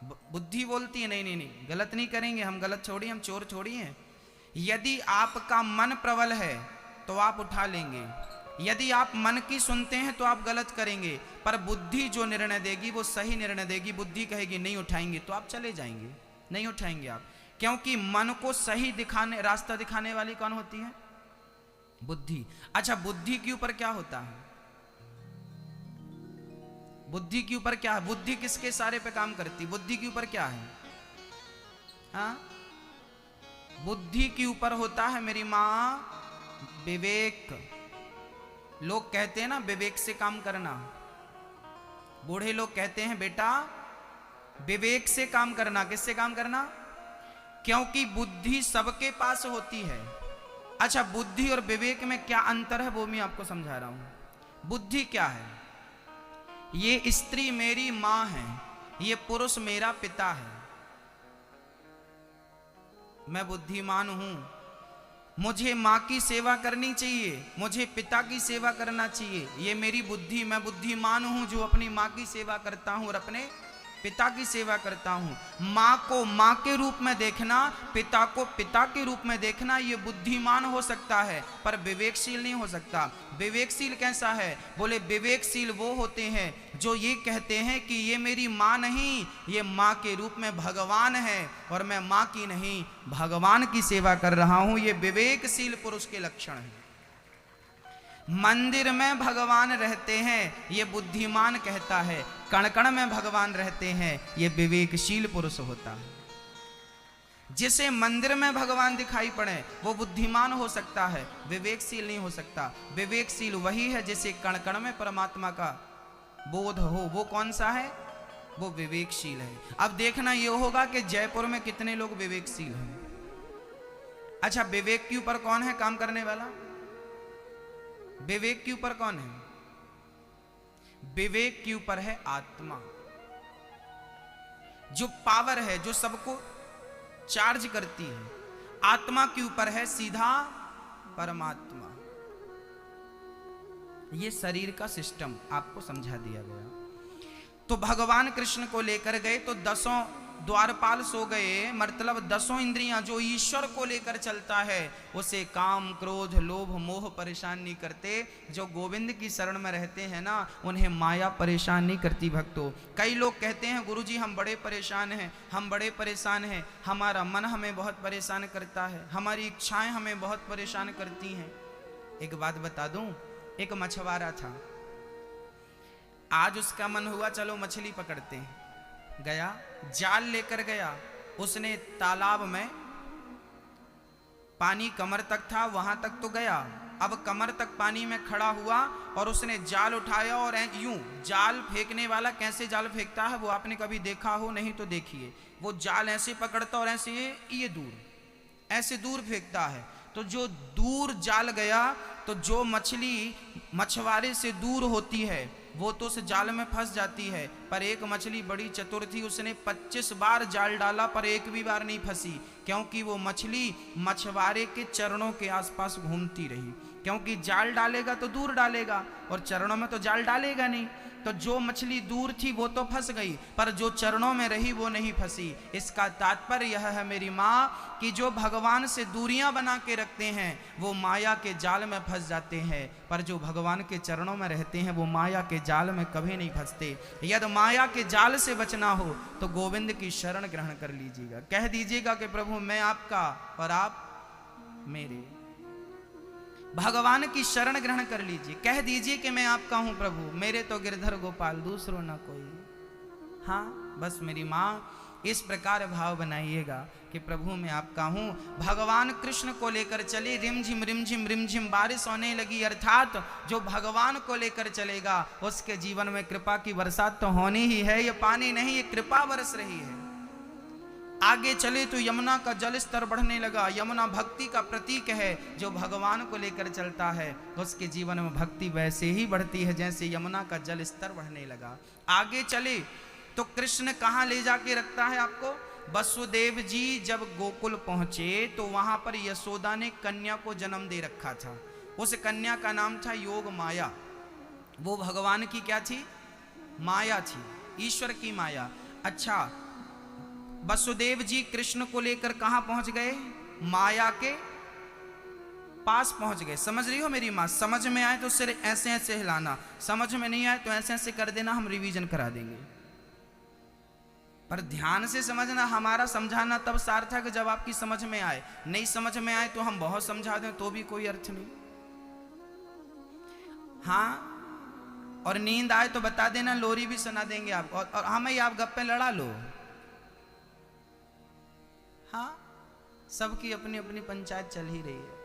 बुद्धि बोलती है नहीं नहीं नहीं, गलत नहीं करेंगे हम, गलत छोड़िए, हम चोर छोड़िए। यदि आपका मन प्रबल है तो आप उठा लेंगे, यदि आप मन की सुनते हैं तो आप गलत करेंगे, पर बुद्धि जो निर्णय देगी वो सही निर्णय देगी। बुद्धि कहेगी नहीं उठाएंगे तो आप चले जाएंगे, नहीं उठाएंगे आप, क्योंकि मन को सही दिखाने, रास्ता दिखाने वाली कौन होती है? बुद्धि। अच्छा, बुद्धि के ऊपर क्या होता है? बुद्धि के ऊपर क्या है? बुद्धि किसके सारे पे काम करती? बुद्धि के ऊपर क्या है? हाँ, बुद्धि के ऊपर होता है मेरी मां विवेक। लोग कहते हैं ना विवेक से काम करना, बूढ़े लोग कहते हैं बेटा विवेक से काम करना। किससे काम करना? क्योंकि बुद्धि सबके पास होती है। अच्छा, बुद्धि और विवेक में क्या अंतर है वो मैं आपको समझा रहा हूं। बुद्धि क्या है? ये स्त्री मेरी मां है, ये पुरुष मेरा पिता है। मैं बुद्धिमान हूं, मुझे मां की सेवा करनी चाहिए, मुझे पिता की सेवा करना चाहिए, ये मेरी बुद्धि। मैं बुद्धिमान हूं जो अपनी मां की सेवा करता हूं और अपने पिता की सेवा करता हूं। मां को मां के रूप में देखना, पिता को पिता के रूप में देखना, ये बुद्धिमान हो सकता है पर विवेकशील नहीं हो सकता। विवेकशील कैसा है? बोले विवेकशील वो होते हैं जो ये कहते हैं कि ये मेरी मां नहीं, ये मां के रूप में भगवान है और मैं मां की नहीं भगवान की सेवा कर रहा हूं। ये विवेकशील पुरुष के लक्षण हैं। मंदिर में भगवान रहते हैं ये बुद्धिमान कहता है, कण कण में भगवान रहते हैं ये विवेकशील पुरुष होता है। जिसे मंदिर में भगवान दिखाई पड़े वो बुद्धिमान हो सकता है, विवेकशील नहीं हो सकता। विवेकशील वही है जिसे कण कण में परमात्मा का बोध हो। वो कौन सा है? वो विवेकशील है। अब देखना ये होगा कि जयपुर में कितने लोग विवेकशील हैं। अच्छा, विवेक के ऊपर कौन है काम करने वाला? विवेक के ऊपर कौन है? विवेक के ऊपर है आत्मा, जो पावर है, जो सबको चार्ज करती है। आत्मा के ऊपर है सीधा परमात्मा। ये शरीर का सिस्टम आपको समझा दिया गया। तो भगवान कृष्ण को लेकर गए तो 10 द्वारपाल सो गए, मतलब 10 इंद्रियां जो ईश्वर को लेकर चलता है उसे काम क्रोध लोभ मोह परेशान नहीं करते। जो गोविंद की शरण में रहते हैं ना उन्हें माया परेशान नहीं करती। भक्तों, कई लोग कहते हैं गुरुजी हम बड़े परेशान हैं, हम बड़े परेशान हैं, हमारा मन हमें बहुत परेशान करता है, हमारी इच्छाएं हमें बहुत परेशान करती हैं। एक बात बता दूं, एक मछुआरा था, आज उसका मन हुआ चलो मछली पकड़ते हैं। गया, जाल लेकर गया, उसने तालाब में पानी कमर तक था वहां तक तो गया, अब कमर तक पानी में खड़ा हुआ और उसने जाल उठाया और यूं, जाल फेंकने वाला कैसे जाल फेंकता है वो आपने कभी देखा हो, नहीं तो देखिए, वो जाल ऐसे पकड़ता और ऐसे ये दूर, ऐसे दूर फेंकता है। तो जो दूर जाल गया तो जो मछली मछुआरे से दूर होती है वो तो उस जाल में फंस जाती है, पर एक मछली बड़ी चतुर थी, उसने 25 बार जाल डाला पर एक भी बार नहीं फंसी, क्योंकि वो मछली मछुआरे के चरणों के आसपास घूमती रही। क्योंकि जाल डालेगा तो दूर डालेगा और चरणों में तो जाल डालेगा नहीं। तो जो मछली दूर थी वो तो फंस गई, पर जो चरणों में रही वो नहीं फंसी। इसका तात्पर्य यह है मेरी माँ कि जो भगवान से दूरियां बना के रखते हैं वो माया के जाल में फंस जाते हैं, पर जो भगवान के चरणों में रहते हैं वो माया के जाल में कभी नहीं फंसते। यदि माया के जाल से बचना हो तो गोविंद की शरण ग्रहण कर लीजिएगा। कह दीजिएगा कि प्रभु मैं आपका और आप मेरे। भगवान की शरण ग्रहण कर लीजिए, कह दीजिए कि मैं आपका हूं प्रभु, मेरे तो गिरधर गोपाल दूसरो ना कोई। हाँ, बस मेरी माँ इस प्रकार भाव बनाइएगा कि प्रभु मैं आपका हूं। भगवान कृष्ण को लेकर चले, रिमझिम रिमझिम रिमझिम बारिश होने लगी, अर्थात जो भगवान को लेकर चलेगा उसके जीवन में कृपा की बरसात तो होनी ही है। ये पानी नहीं, ये कृपा बरस रही है। आगे चले तो यमुना का जल स्तर बढ़ने लगा। यमुना भक्ति का प्रतीक है, जो भगवान को लेकर चलता है उसके जीवन में भक्ति वैसे ही बढ़ती है जैसे यमुना का जल स्तर बढ़ने लगा। आगे चले तो कृष्ण कहाँ ले जाके रखता है आपको? वसुदेव जी जब गोकुल पहुंचे तो वहां पर यशोदा ने कन्या को जन्म दे रखा था। उस कन्या का नाम था योग माया। वो भगवान की क्या थी? माया थी, ईश्वर की माया। अच्छा, वसुदेव जी कृष्ण को लेकर कहां पहुंच गए? माया के पास पहुंच गए। समझ रही हो मेरी मां? समझ में आए तो सिर ऐसे ऐसे हिलाना, समझ में नहीं आए तो ऐसे ऐसे कर देना, हम रिवीजन करा देंगे। पर ध्यान से समझना, हमारा समझाना तब सार्थक है जब आपकी समझ में आए। नहीं समझ में आए तो हम बहुत समझा दें तो भी कोई अर्थ नहीं। हाँ, और नींद आए तो बता देना, लोरी भी सुना देंगे आपको, और हमें ही आप गप्पे लड़ा लो। हाँ, सबकी अपनी अपनी पंचायत चल ही रही है।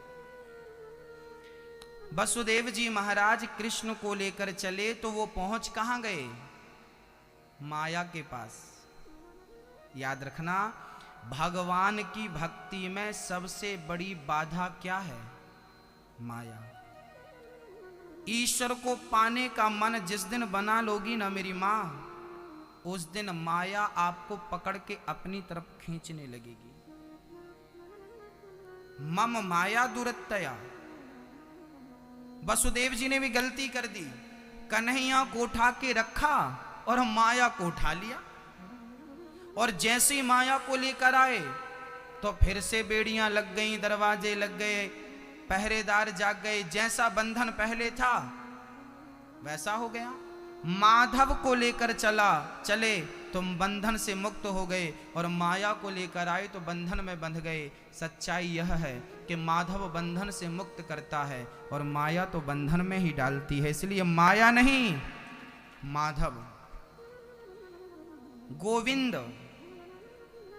वसुदेव जी महाराज कृष्ण को लेकर चले तो वो पहुंच कहां गए? माया के पास। याद रखना, भगवान की भक्ति में सबसे बड़ी बाधा क्या है? माया। ईश्वर को पाने का मन जिस दिन बना लोगी ना मेरी मां, उस दिन माया आपको पकड़ के अपनी तरफ खींचने लगेगी। मम माया दुरत्तया। वसुदेव जी ने भी गलती कर दी, कन्हैया को उठा के रखा और माया को उठा लिया, और जैसे ही माया को लेकर आए तो फिर से बेड़ियां लग गईं, दरवाजे लग गए, पहरेदार जाग गए। जैसा बंधन पहले था वैसा हो गया। माधव को लेकर चले तो बंधन से मुक्त हो गए, और माया को लेकर आए तो बंधन में बंध गए। सच्चाई यह है कि माधव बंधन से मुक्त करता है और माया तो बंधन में ही डालती है। इसलिए माया नहीं, माधव, गोविंद,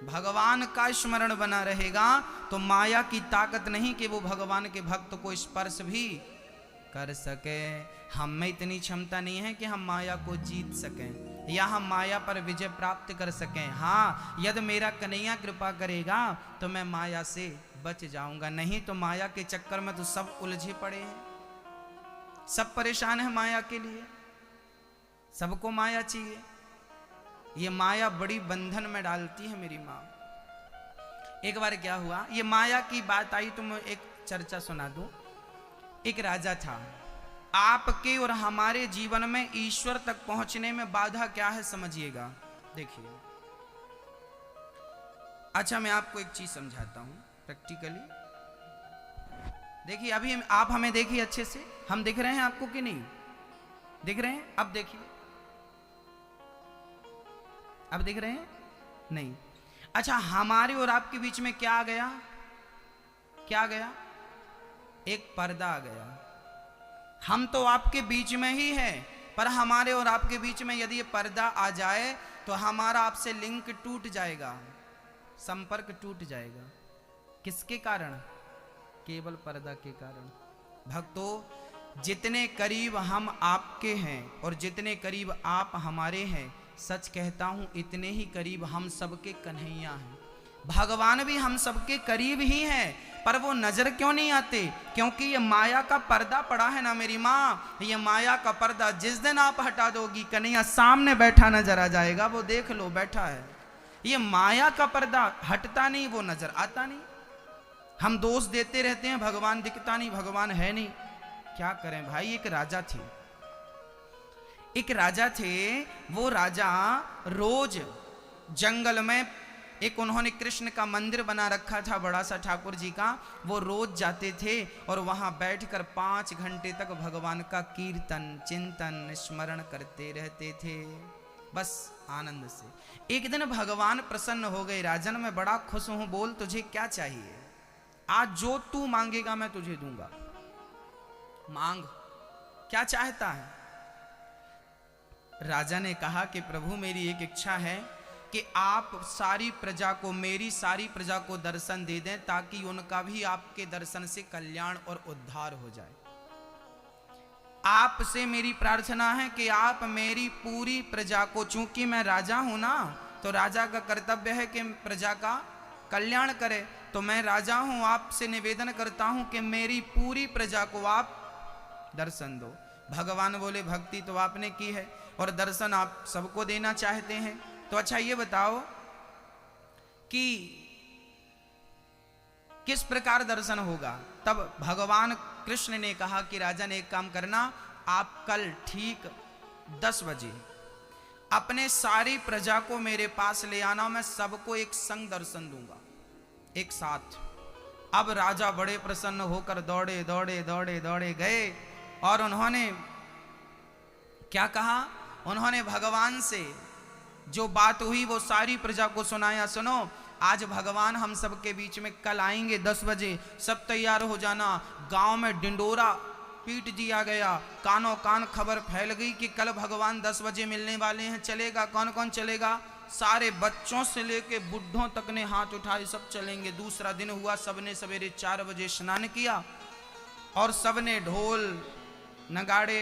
भगवान का स्मरण बना रहेगा तो माया की ताकत नहीं कि वो भगवान के भक्त को स्पर्श भी कर सके। हम में इतनी क्षमता नहीं है कि हम माया को जीत सकें या हम माया पर विजय प्राप्त कर सकें। हाँ, यदि मेरा कन्हैया कृपा करेगा तो मैं माया से बच जाऊंगा, नहीं तो माया के चक्कर में तो सब उलझे पड़े हैं, सब परेशान है माया के लिए, सबको माया चाहिए। ये माया बड़ी बंधन में डालती है मेरी माँ। एक बार क्या हुआ, ये माया की बात आई तो मैं एक चर्चा सुना दूं। एक राजा था। आपके और हमारे जीवन में ईश्वर तक पहुंचने में बाधा क्या है समझिएगा। देखिए, अच्छा मैं आपको एक चीज समझाता हूं प्रैक्टिकली। देखिए, अभी आप हमें देखिए अच्छे से, हम दिख रहे हैं आपको कि नहीं दिख रहे हैं? अब देखिए, अब दिख रहे हैं? नहीं। अच्छा, हमारे और आपके बीच में क्या आ गया? क्या आ गया? एक पर्दा आ गया। हम तो आपके बीच में ही हैं, पर हमारे और आपके बीच में यदि ये पर्दा आ जाए तो हमारा आपसे लिंक टूट जाएगा, संपर्क टूट जाएगा। किसके कारण? केवल पर्दा के कारण। भक्तों, जितने करीब हम आपके हैं और जितने करीब आप हमारे हैं, सच कहता हूं इतने ही करीब हम सबके कन्हैया हैं। भगवान भी हम सबके करीब ही हैं, पर वो नजर क्यों नहीं आते? क्योंकि ये माया का पर्दा पड़ा है ना मेरी माँ। ये माया का पर्दा जिस दिन आप हटा दोगी, कन्हैया सामने बैठा नजर आ जाएगा, वो देख लो बैठा है। ये माया का पर्दा हटता नहीं, वो नजर आता नहीं। हम दोष देते रहते हैं, भगवान दिखता नहीं, भगवान है नहीं। क्या करें भाई। एक राजा थे। वो राजा रोज जंगल में एक उन्होंने कृष्ण का मंदिर बना रखा था, बड़ा सा ठाकुर जी का। वो रोज जाते थे और वहां बैठकर 5 घंटे तक भगवान का कीर्तन, चिंतन, स्मरण करते रहते थे, बस आनंद से। एक दिन भगवान प्रसन्न हो गए। राजन, मैं बड़ा खुश हूं, बोल तुझे क्या चाहिए? आज जो तू मांगेगा मैं तुझे दूंगा। मांग, क्या चाहता है? राजा ने कहा कि प्रभु, मेरी एक इच्छा है कि आप सारी प्रजा को, मेरी सारी प्रजा को दर्शन दे दें, ताकि उनका भी आपके दर्शन से कल्याण और उद्धार हो जाए। आपसे मेरी प्रार्थना है कि आप मेरी पूरी प्रजा को, चूंकि मैं राजा हूं ना, तो राजा का कर्तव्य है कि प्रजा का कल्याण करे। तो मैं राजा हूं, आपसे निवेदन करता हूं कि मेरी पूरी प्रजा को आप दर्शन दो। भगवान बोले, भक्ति तो आपने की है और दर्शन आप सबको देना चाहते हैं, तो अच्छा ये बताओ कि किस प्रकार दर्शन होगा? तब भगवान कृष्ण ने कहा कि राजन, एक काम करना, आप कल ठीक 10 बजे अपने सारी प्रजा को मेरे पास ले आना, मैं सबको एक संग दर्शन दूंगा, एक साथ। अब राजा बड़े प्रसन्न होकर दौड़े दौड़े दौड़े दौड़े गए और उन्होंने क्या कहा, उन्होंने भगवान से जो बात हुई वो सारी प्रजा को सुनाया। सुनो, आज भगवान हम सब के बीच में कल आएंगे 10 बजे, सब तैयार हो जाना। गांव में डिंडोरा पीट दिया गया, कानों कान खबर फैल गई कि कल भगवान 10 बजे मिलने वाले हैं। चलेगा? कौन कौन चलेगा? सारे बच्चों से लेके बुढ़ों तक ने हाथ उठाए, सब चलेंगे। दूसरा दिन हुआ, सबने सवेरे 4 बजे स्नान किया और सबने ढोल नगाड़े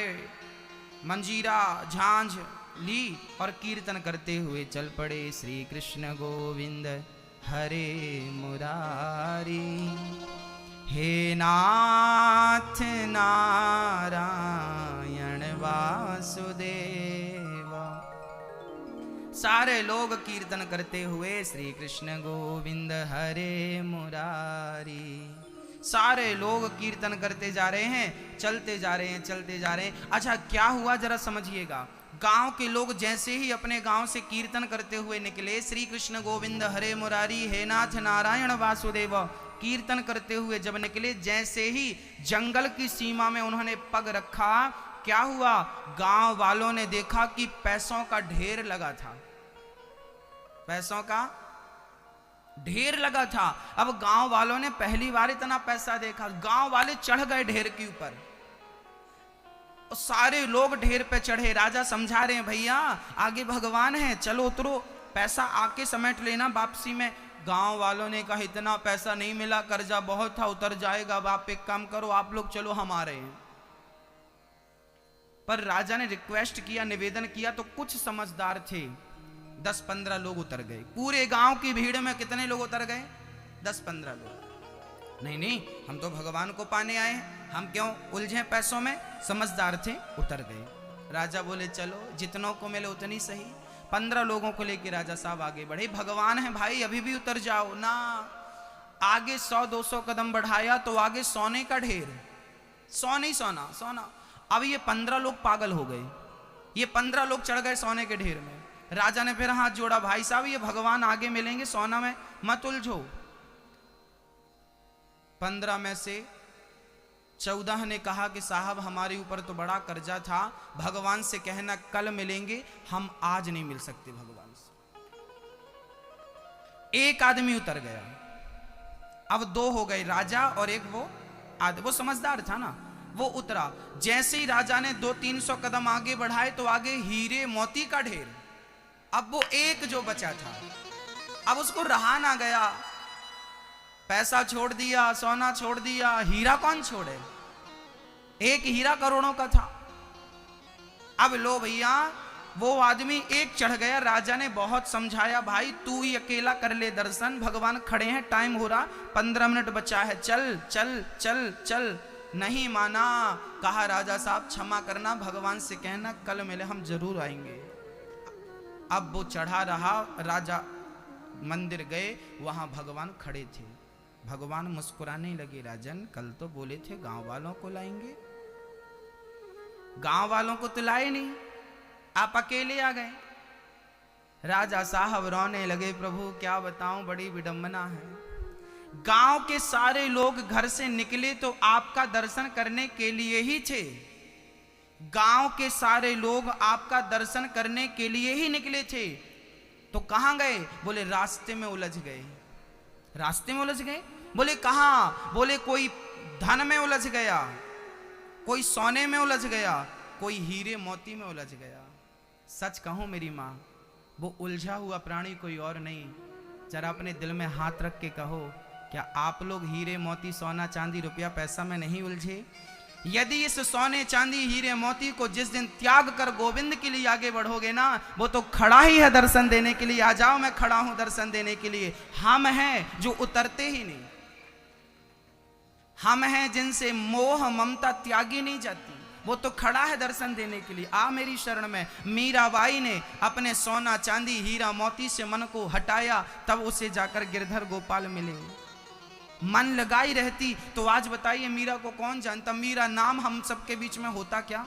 मंजीरा झांझ ली और कीर्तन करते हुए चल पड़े। श्री कृष्ण गोविंद हरे मुरारी, हे नाथ नारायण वासुदेव। सारे लोग कीर्तन करते हुए श्री कृष्ण गोविंद हरे मुरारी, सारे लोग कीर्तन करते जा रहे हैं, चलते जा रहे हैं, चलते जा रहे हैं। अच्छा, क्या हुआ जरा समझिएगा। गांव के लोग जैसे ही अपने गांव से कीर्तन करते हुए निकले, श्री कृष्ण गोविंद हरे मुरारी, हे नाथ नारायण वासुदेव कीर्तन करते हुए जब निकले, जैसे ही जंगल की सीमा में उन्होंने पग रखा, क्या हुआ, गांव वालों ने देखा कि पैसों का ढेर लगा था, पैसों का ढेर लगा था। अब गांव वालों ने पहली बार इतना पैसा देखा, गांव वाले चढ़ गए ढेर के ऊपर, सारे लोग ढेर पे चढ़े। राजा समझा रहे हैं, भैया आगे भगवान है, चलो उतरो, पैसा आके समेट लेना वापसी में। गांव वालों ने कहा इतना पैसा नहीं मिला, कर्जा बहुत था, उतर जाएगा। अब आप एक काम करो, आप लोग चलो, हम आ रहे हैं। पर राजा ने रिक्वेस्ट किया, निवेदन किया, तो कुछ समझदार थे, 10-15 लोग उतर गए। पूरे गांव की भीड़ में कितने लोग उतर गए? 10-15 लोग। नहीं नहीं, हम तो भगवान को पाने आए हैं, हम क्यों उलझे पैसों में। समझदार थे, उतर गए। राजा बोले चलो, जितनों को मिले उतनी सही। 15 लोगों को लेकर राजा साहब आगे बढ़े। भगवान है भाई, अभी भी उतर जाओ ना। आगे 100-200 कदम बढ़ाया तो आगे सोने का ढेर, सोना ही सोना, सोना। अब ये 15 लोग पागल हो गए, ये 15 लोग चढ़ गए सोने के ढेर में। राजा ने फिर हाथ जोड़ा, भाई साहब ये भगवान आगे मिलेंगे, सोना में मत उलझो। 15 में से 14 ने कहा कि साहब हमारे ऊपर तो बड़ा कर्जा था, भगवान से कहना कल मिलेंगे, हम आज नहीं मिल सकते भगवान से। एक आदमी उतर गया, अब 2 हो गए, राजा और एक वो समझदार था ना, वो उतरा। जैसे ही राजा ने 200-300 कदम आगे बढ़ाए तो आगे हीरे मोती का ढेर। अब वो एक जो बचा था, अब उसको रहा ना गया, पैसा छोड़ दिया, सोना छोड़ दिया, हीरा कौन छोड़े, एक हीरा करोड़ों का था। अब लो भैया, वो आदमी एक चढ़ गया। राजा ने बहुत समझाया, भाई तू ही अकेला कर ले दर्शन, भगवान खड़े हैं, टाइम हो रहा, 15 मिनट बचा है, चल चल चल चल। नहीं माना। कहा राजा साहब क्षमा करना, भगवान से कहना कल मिले, हम जरूर आएंगे। अब वो चढ़ा रहा, राजा मंदिर गए, वहां भगवान खड़े थे। भगवान मुस्कुराने लगे, राजन कल तो बोले थे गांव वालों को लाएंगे, गांव वालों को तो लाए नहीं, आप अकेले आ गए। राजा साहब रोने लगे, प्रभु क्या बताऊं, बड़ी विडंबना है। गांव के सारे लोग घर से निकले तो आपका दर्शन करने के लिए ही थे, गांव के सारे लोग आपका दर्शन करने के लिए ही निकले थे, तो कहां गए? बोले रास्ते में उलझ गए। रास्ते में उलझ गए? बोले कहां? बोले कोई धन में उलझ गया, कोई सोने में उलझ गया, कोई हीरे मोती में उलझ गया। सच कहूं मेरी मां, वो उलझा हुआ प्राणी कोई और नहीं। जरा अपने दिल में हाथ रख के कहो, क्या आप लोग हीरे मोती सोना चांदी रुपया पैसा में नहीं उलझे? यदि इस सोने चांदी हीरे मोती को जिस दिन त्याग कर गोविंद के लिए आगे बढ़ोगे ना, वो तो खड़ा ही है दर्शन देने के लिए। आ जाओ, मैं खड़ा हूं दर्शन देने के लिए। हम हैं जो उतरते ही नहीं, हम हैं जिनसे मोह ममता त्यागी नहीं जाती, वो तो खड़ा है दर्शन देने के लिए। आ मेरी शरण में। मीराबाई ने अपने सोना चांदी हीरा मोती से मन को हटाया, तब उसे जाकर गिरधर गोपाल मिले। मन लगाई रहती तो आज बताइए मीरा को कौन जानता, मीरा नाम हम सबके बीच में होता क्या?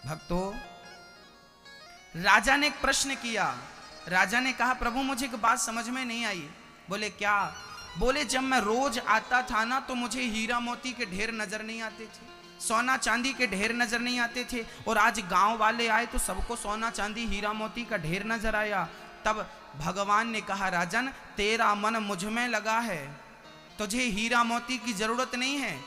भक्तों, राजा ने एक प्रश्न किया। राजा ने कहा, प्रभु मुझे एक बात समझ में नहीं आई। बोले क्या? बोले जब मैं रोज आता था ना तो मुझे हीरा मोती के ढेर नजर नहीं आते थे, सोना चांदी के ढेर नजर नहीं आते थे, और आज गांव वाले आए तो सबको सोना चांदी हीरा मोती का ढेर नजर आया। तब भगवान ने कहा, राजन तेरा मन मुझ में लगा है, तुझे हीरा मोती की जरूरत नहीं है।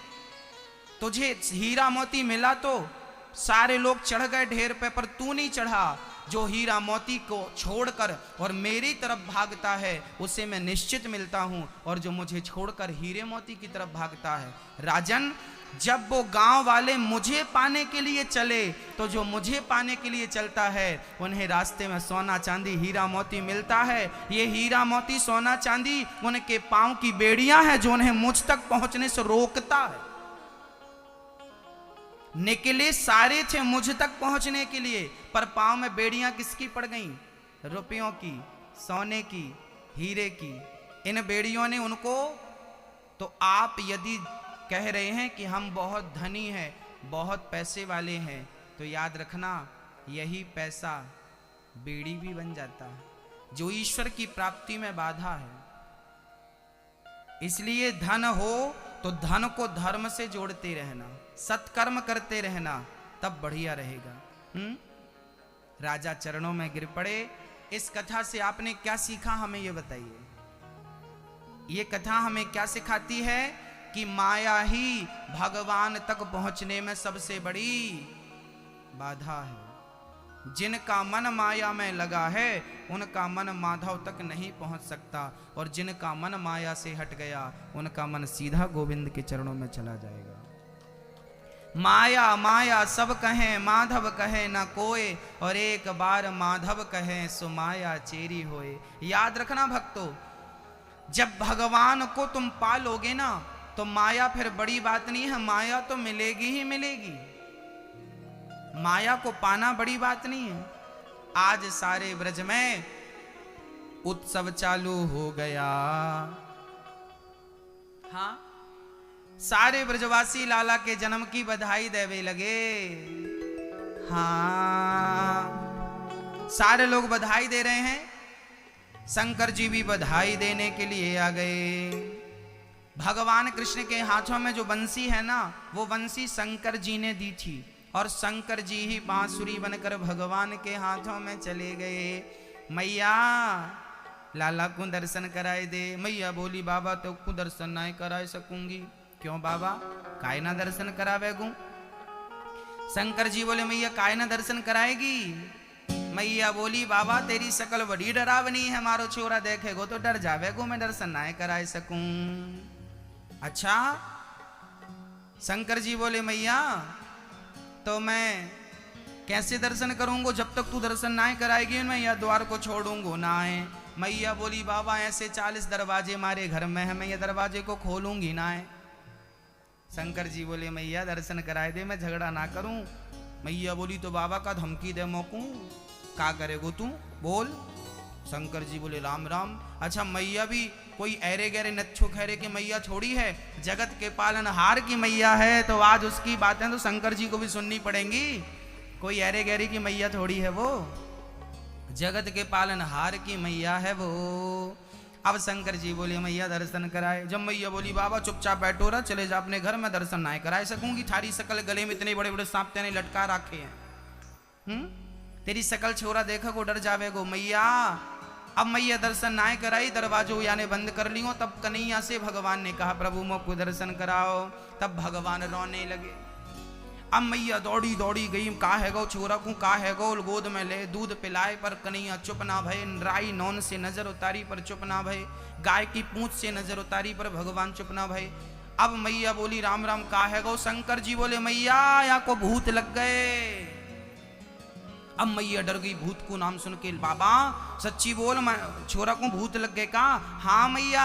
तुझे हीरा मोती मिला तो सारे लोग चढ़ गए ढेर पे, पर तू नहीं चढ़ा। जो हीरा मोती को छोड़कर और मेरी तरफ भागता है उसे मैं निश्चित मिलता हूं, और जो मुझे छोड़कर हीरे मोती की तरफ भागता है, राजन जब वो गांव वाले मुझे पाने के लिए चले तो जो मुझे पाने के लिए चलता है उन्हें रास्ते में सोना चांदी हीरा मोती मिलता है। ये हीरा मोती सोना चांदी उनके पांव की बेड़ियां हैं जो उन्हें मुझ तक पहुंचने से रोकता है। निकले सारे थे मुझ तक पहुंचने के लिए, पर पांव में बेड़ियां किसकी पड़ गईं? रुपयों की, सोने की, हीरे की। इन बेड़ियों ने उनको, तो आप यदि कह रहे हैं कि हम बहुत धनी हैं, बहुत पैसे वाले हैं, तो याद रखना यही पैसा बेड़ी भी बन जाता है, जो ईश्वर की प्राप्ति में बाधा है। इसलिए धन हो तो धन को धर्म से जोड़ते रहना, सत्कर्म करते रहना, तब बढ़िया रहेगा। राजा चरणों में गिर पड़े। इस कथा से आपने क्या सीखा, हमें ये बताइए। ये कथा हमें क्या सिखाती है कि माया ही भगवान तक पहुंचने में सबसे बड़ी बाधा है। जिनका मन माया में लगा है उनका मन माधव तक नहीं पहुंच सकता, और जिनका मन माया से हट गया उनका मन सीधा गोविंद के चरणों में चला जाएगा। माया माया सब कहें, माधव कहे न कोय, और एक बार माधव कहे सो माया चेरी होए। याद रखना भक्तों, जब भगवान को तुम पा लोगे ना तो माया फिर बड़ी बात नहीं है, माया तो मिलेगी ही मिलेगी। माया को पाना बड़ी बात नहीं है। आज सारे ब्रज में उत्सव चालू हो गया। हाँ, सारे ब्रजवासी लाला के जन्म की बधाई देवे लगे। हाँ, सारे लोग बधाई दे रहे हैं। शंकर जी भी बधाई देने के लिए आ गए। भगवान कृष्ण के हाथों में जो बंसी है ना, वो बंसी शंकर जी ने दी थी, और शंकर जी ही बांसुरी बनकर भगवान के हाथों में चले गए। मैया लाला को दर्शन कराए दे। मैया बोली, बाबा तो को दर्शन नहीं करा सकूंगी। क्यों बाबा, काहे ना दर्शन करावेगू? शंकर जी बोले, मैया काहे ना दर्शन कराएगी? मैया बोली, बाबा तेरी शकल बड़ी डरावनी है, मारो छोरा देखेगो तो डर जावेगो, मैं दर्शन नहीं कराए सकूं। अच्छा, शंकर जी बोले, मैया तो मैं कैसे दर्शन करूंगा? जब तक तू दर्शन ना कराएगी मैं यह द्वार को छोड़ूंगा ना है। मैया बोली, बाबा ऐसे 40 दरवाजे हमारे घर में है, मैं ये दरवाजे को खोलूंगी ना है। शंकर जी बोले, मैया दर्शन कराए दे, मैं झगड़ा ना करूं। मैया बोली, तो बाबा का धमकी दे मोकू, का करेगो तू बोल? शंकर जी बोले, राम राम। अच्छा, मैया भी कोई ऐरे गहरे नच्छो खैरे की मैया थोड़ी है, जगत के पालनहार की मैया है, तो आज उसकी बातें तो शंकर जी को भी सुननी पड़ेंगी। कोई ऐरे गहरे की मैया थोड़ी है वो, जगत के पालनहार की मैया है वो। अब शंकर जी बोले, मैया दर्शन कराए। जब मैया बोली, बाबा चुपचाप बैठो रहा, चले जा अपने घर में, दर्शन ना कराए सकूंगी। थारी शकल गले में इतने बड़े बड़े सांप तेने लटका रखे हैं, तेरी शकल छोरा देखा को डर जावेगो। मैया अब मैया दर्शन ना कराई, दरवाजो याने बंद कर लियो। तब कन्हैया से भगवान ने कहा, प्रभु मोको दर्शन कराओ। तब भगवान रोने लगे। अब मैया दौड़ी दौड़ी गई, का है गो छोरा को, का है गो, गोद में ले दूध पिलाए, पर कन्हैया चुप ना भय। राई नौन से नजर उतारी पर चुप ना भय, गाय की पूंछ से नजर उतारी पर भगवान चुप ना भय। अब मैया बोली, राम राम, का है गो? शंकर जी बोले, मैया यहाँ को भूत लग गए। अब मैया डर गई भूत को नाम सुन के। बाबा सच्ची बोल, छोरा को भूत लग गए का? हाँ मैया,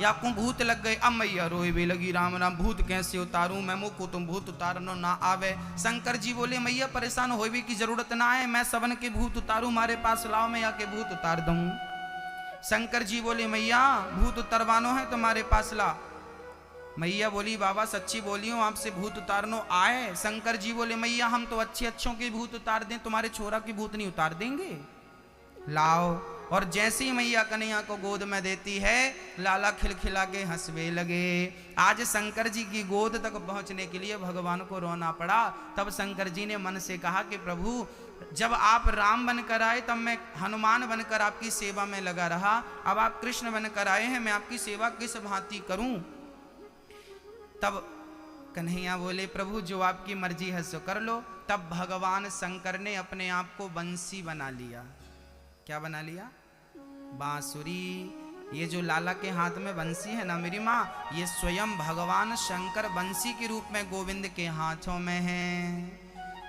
या को भूत लग गए। अब मैया रोए भी लगी, राम राम, भूत कैसे उतारूं मैं, मुँह को तुम भूत उतारनो ना आवे। शंकर जी बोले, मैया परेशान होने की जरूरत ना है, मैं सबन के भूत उतारू, मारे पास लाओ, मैं आके भूत उतार दूं। शंकर जी बोले, मैया भूत उतरवानो है तुम्हारे पास ला। मैया बोली बाबा सच्ची बोली हूँ, आपसे भूत उतारनो आए। शंकर जी बोले मैया हम तो अच्छों के भूत उतार दें, तुम्हारे छोरा की भूत नहीं उतार देंगे, लाओ। और जैसी मैया कन्हैया को गोद में देती है, लाला खिलखिला के हंसवे लगे। आज शंकर जी की गोद तक पहुंचने के लिए भगवान को रोना पड़ा। तब शंकर जी ने मन से कहा कि प्रभु जब आप राम बनकर आए तब मैं हनुमान बनकर आपकी सेवा में लगा रहा, अब आप कृष्ण बनकर आए हैं, मैं आपकी सेवा किस भांति करूं। तब कन्हैया बोले प्रभु जो आपकी मर्जी है सो कर लो। तब भगवान शंकर ने अपने आप को बंसी बना लिया। क्या बना लिया? बांसुरी। ये जो लाला के हाथ में बंसी है ना मेरी माँ, ये स्वयं भगवान शंकर बंसी के रूप में गोविंद के हाथों में है।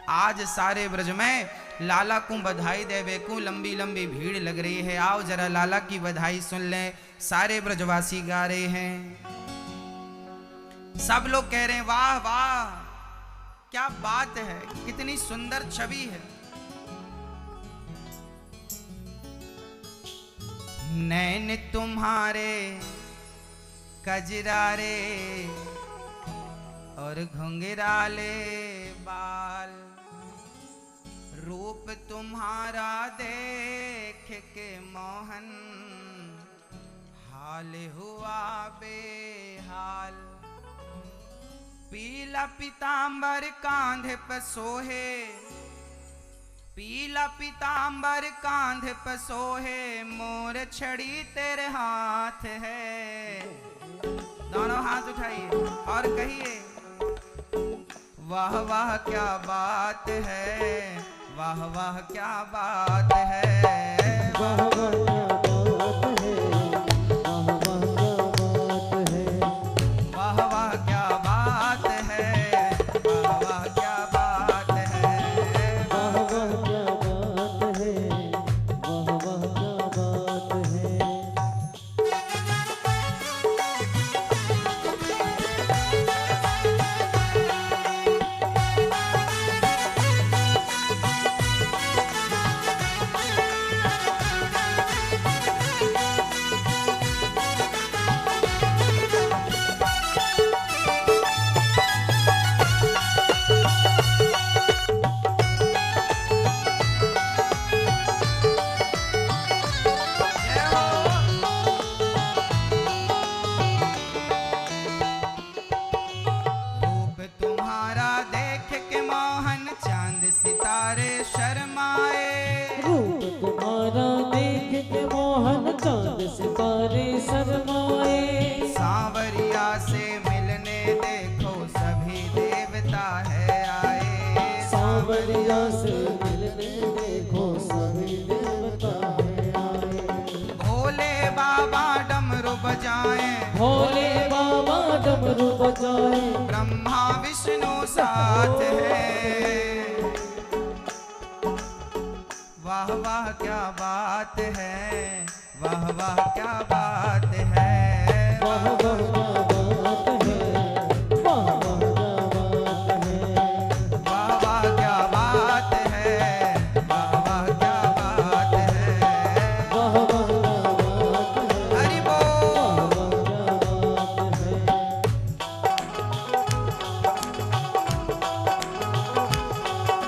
आज सारे ब्रज में लाला को बधाई देवे को लंबी लंबी भीड़ लग रही है। आओ जरा लाला की बधाई सुन ले। सारे ब्रजवासी गा रहे हैं, सब लोग कह रहे हैं वाह वाह क्या बात है, कितनी सुंदर छवि है। नैन तुम्हारे कजरारे और घुंघराले बाल, रूप तुम्हारा देख के मोहन हाल हुआ बेहाल। पीला पीतांबर कांधे पर सोहे, पीला पीतांबर कांधे पर सोहे, मोर छड़ी तेरे हाथ है। दोनों हाथ उठाइए और कहिए वाह वाह क्या बात है, वाह वाह क्या बात है, वाह वाह क्या बात है, वाह वाह क्या बात है, वाह वाह क्या बात है, वाह वाह क्या बात है, भोले बाबा डमरू बजाए, ब्रह्मा विष्णु साथ है। वाह वाह क्या बात है, वाह वाह क्या बात है, वाह वाह क्या बात है, वाह वाह क्या बात है, वाह वाह क्या बात है, वाह वाह हरि बोल।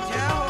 जय हो।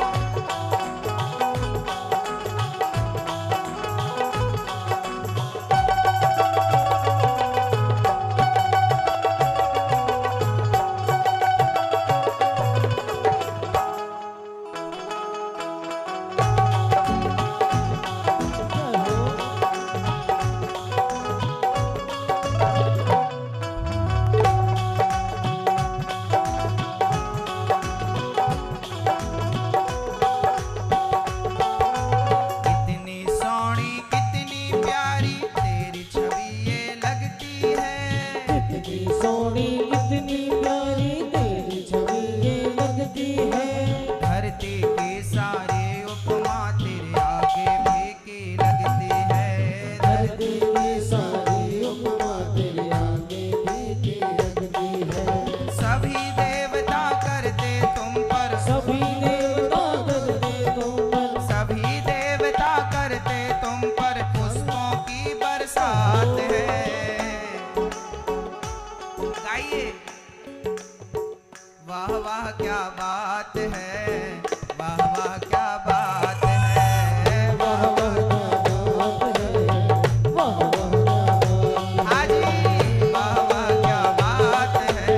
क्या बात है, वाह वाह क्या बात है, वाह वाह हाजी, वाह वाह क्या बात है।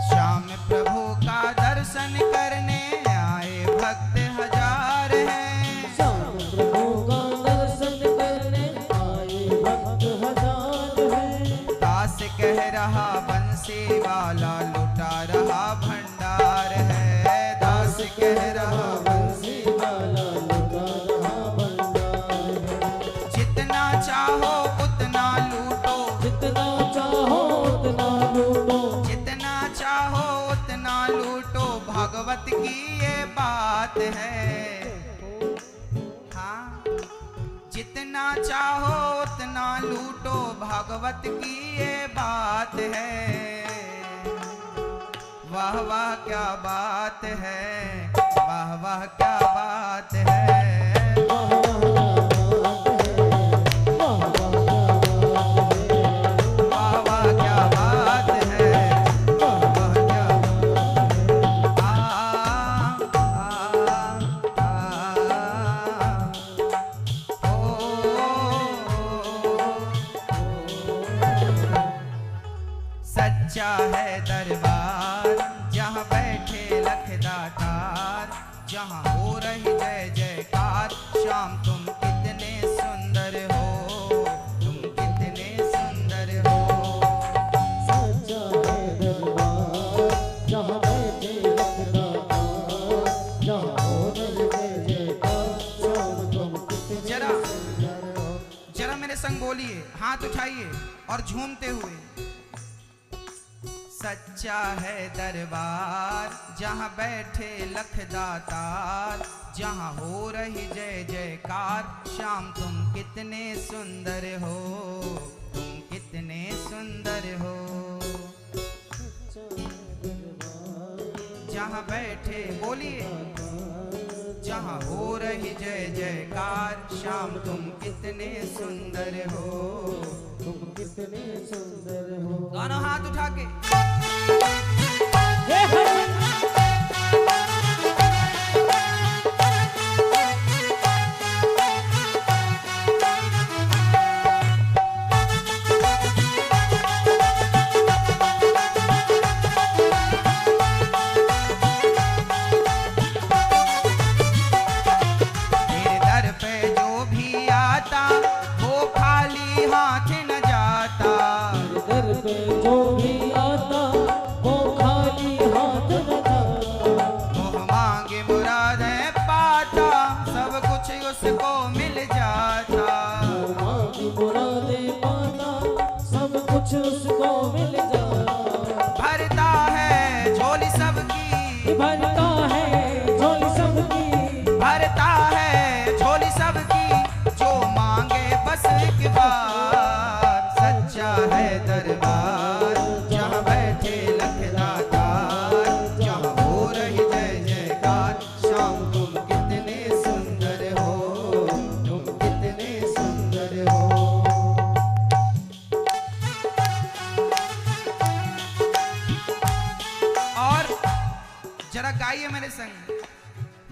श्याम प्रभु का दर्शन करने आए भक्त हजार हैं, श्याम प्रभु का दर्शन करने आए भक्त हजार हैं। दास कह रहा बंसी वाला लुटा रहा भंडार है, दास कह रहा बंसी वाला लुटा रहा भंडार है। जितना चाहो उतना लूटो, जितना चाहो उतना लूटो, जितना चाहो उतना लूटो, भागवत की ये बात है। हाँ, जितना चाहो उतना लूटो, भागवत की ये बात है। वाह वाह क्या बात है, वाह वाह क्या बात है। वाह वाह क्या बात है, वाह वाह क्या बात है, वाह वाह क्या बात है। सच्चा है दरबार जहाँ बैठे लखदातार, जहाँ हो रही जय जयकार। श्याम तुम कितने सुंदर हो, तुम कितने सुंदर हो। सच्चा है दरबार जहाँ बैठे लखदातार, जहाँ हो रही जय जयकार। श्याम तुम कितने जरा सुंदर हो। जरा मेरे संग बोलिए, हाथ उठाइए और झूमते हुए। सच्चा है दरबार जहाँ बैठे लखदातार, जहाँ हो रही जय जयकार। श्याम तुम कितने सुंदर हो, तुम कितने सुंदर हो। जहाँ बैठे बोलिए, जहाँ हो रही जय जयकार। श्याम तुम कितने सुंदर हो, तुम कितने सुंदर हो। दोनों हाथ उठा के। तेरे दर पे जो भी आता वो खाली हाथ न जाता, दर पे जो भी आता वो खाली हाथ न जाता। मोह मांगे मुरादें पाता, सब कुछ उसको मिल जाता। मांगी मुरादें पाता, सब कुछ उसको मिल जाता। भरता है झोली सबकी, भरता है झोली सबकी, भरता है झोली सबकी, जो मांगे बस एक बार। सच्चा है दरबार जहाँ बैठे लखदातार, जहाँ हो रही जय जयकार। श्याम तुम कितने सुंदर हो, तुम कितने सुंदर हो। और जरा गाइए मेरे संग।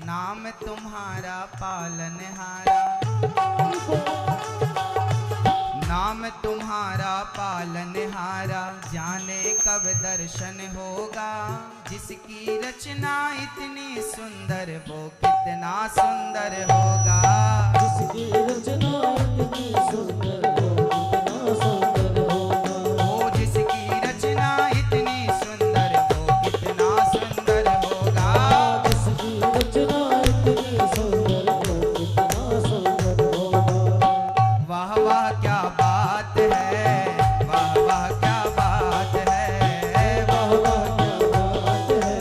नाम तुम्हारा पालनहारा, नाम तुम्हारा पालनहारा, जाने कब दर्शन होगा। जिसकी रचना इतनी सुंदर वो कितना सुंदर होगा। जिसकी रचना इतनी सुंदर हो, कितना सुंदर होगा। वो जिसकी रचना इतनी सुंदर वो कितना सुंदर होगा। जिसकी रचना इतनी सुंदर हो, कितना सुंदर होगा। वाह वाह क्या बात है, वाह वाह क्या बात है, वाह वाह क्या बात है,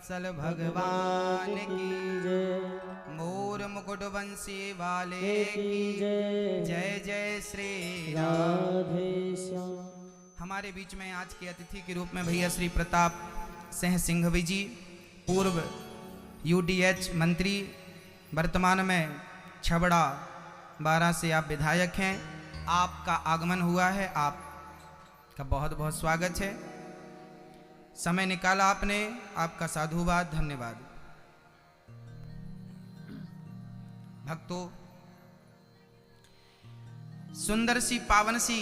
वत्सल भगवान की मोर मुकुट बंसी वाले की जय जय श्री राधे श्याम। हमारे बीच में आज के अतिथि के रूप में भैया श्री प्रताप सिंह सिंघवी जी, पूर्व UDH मंत्री, वर्तमान में छबड़ा 12 से आप विधायक हैं। आपका आगमन हुआ है, आपका बहुत बहुत स्वागत है। समय निकाला आपने, आपका साधुवाद, धन्यवाद। भक्तों, सुंदर सी पावन सी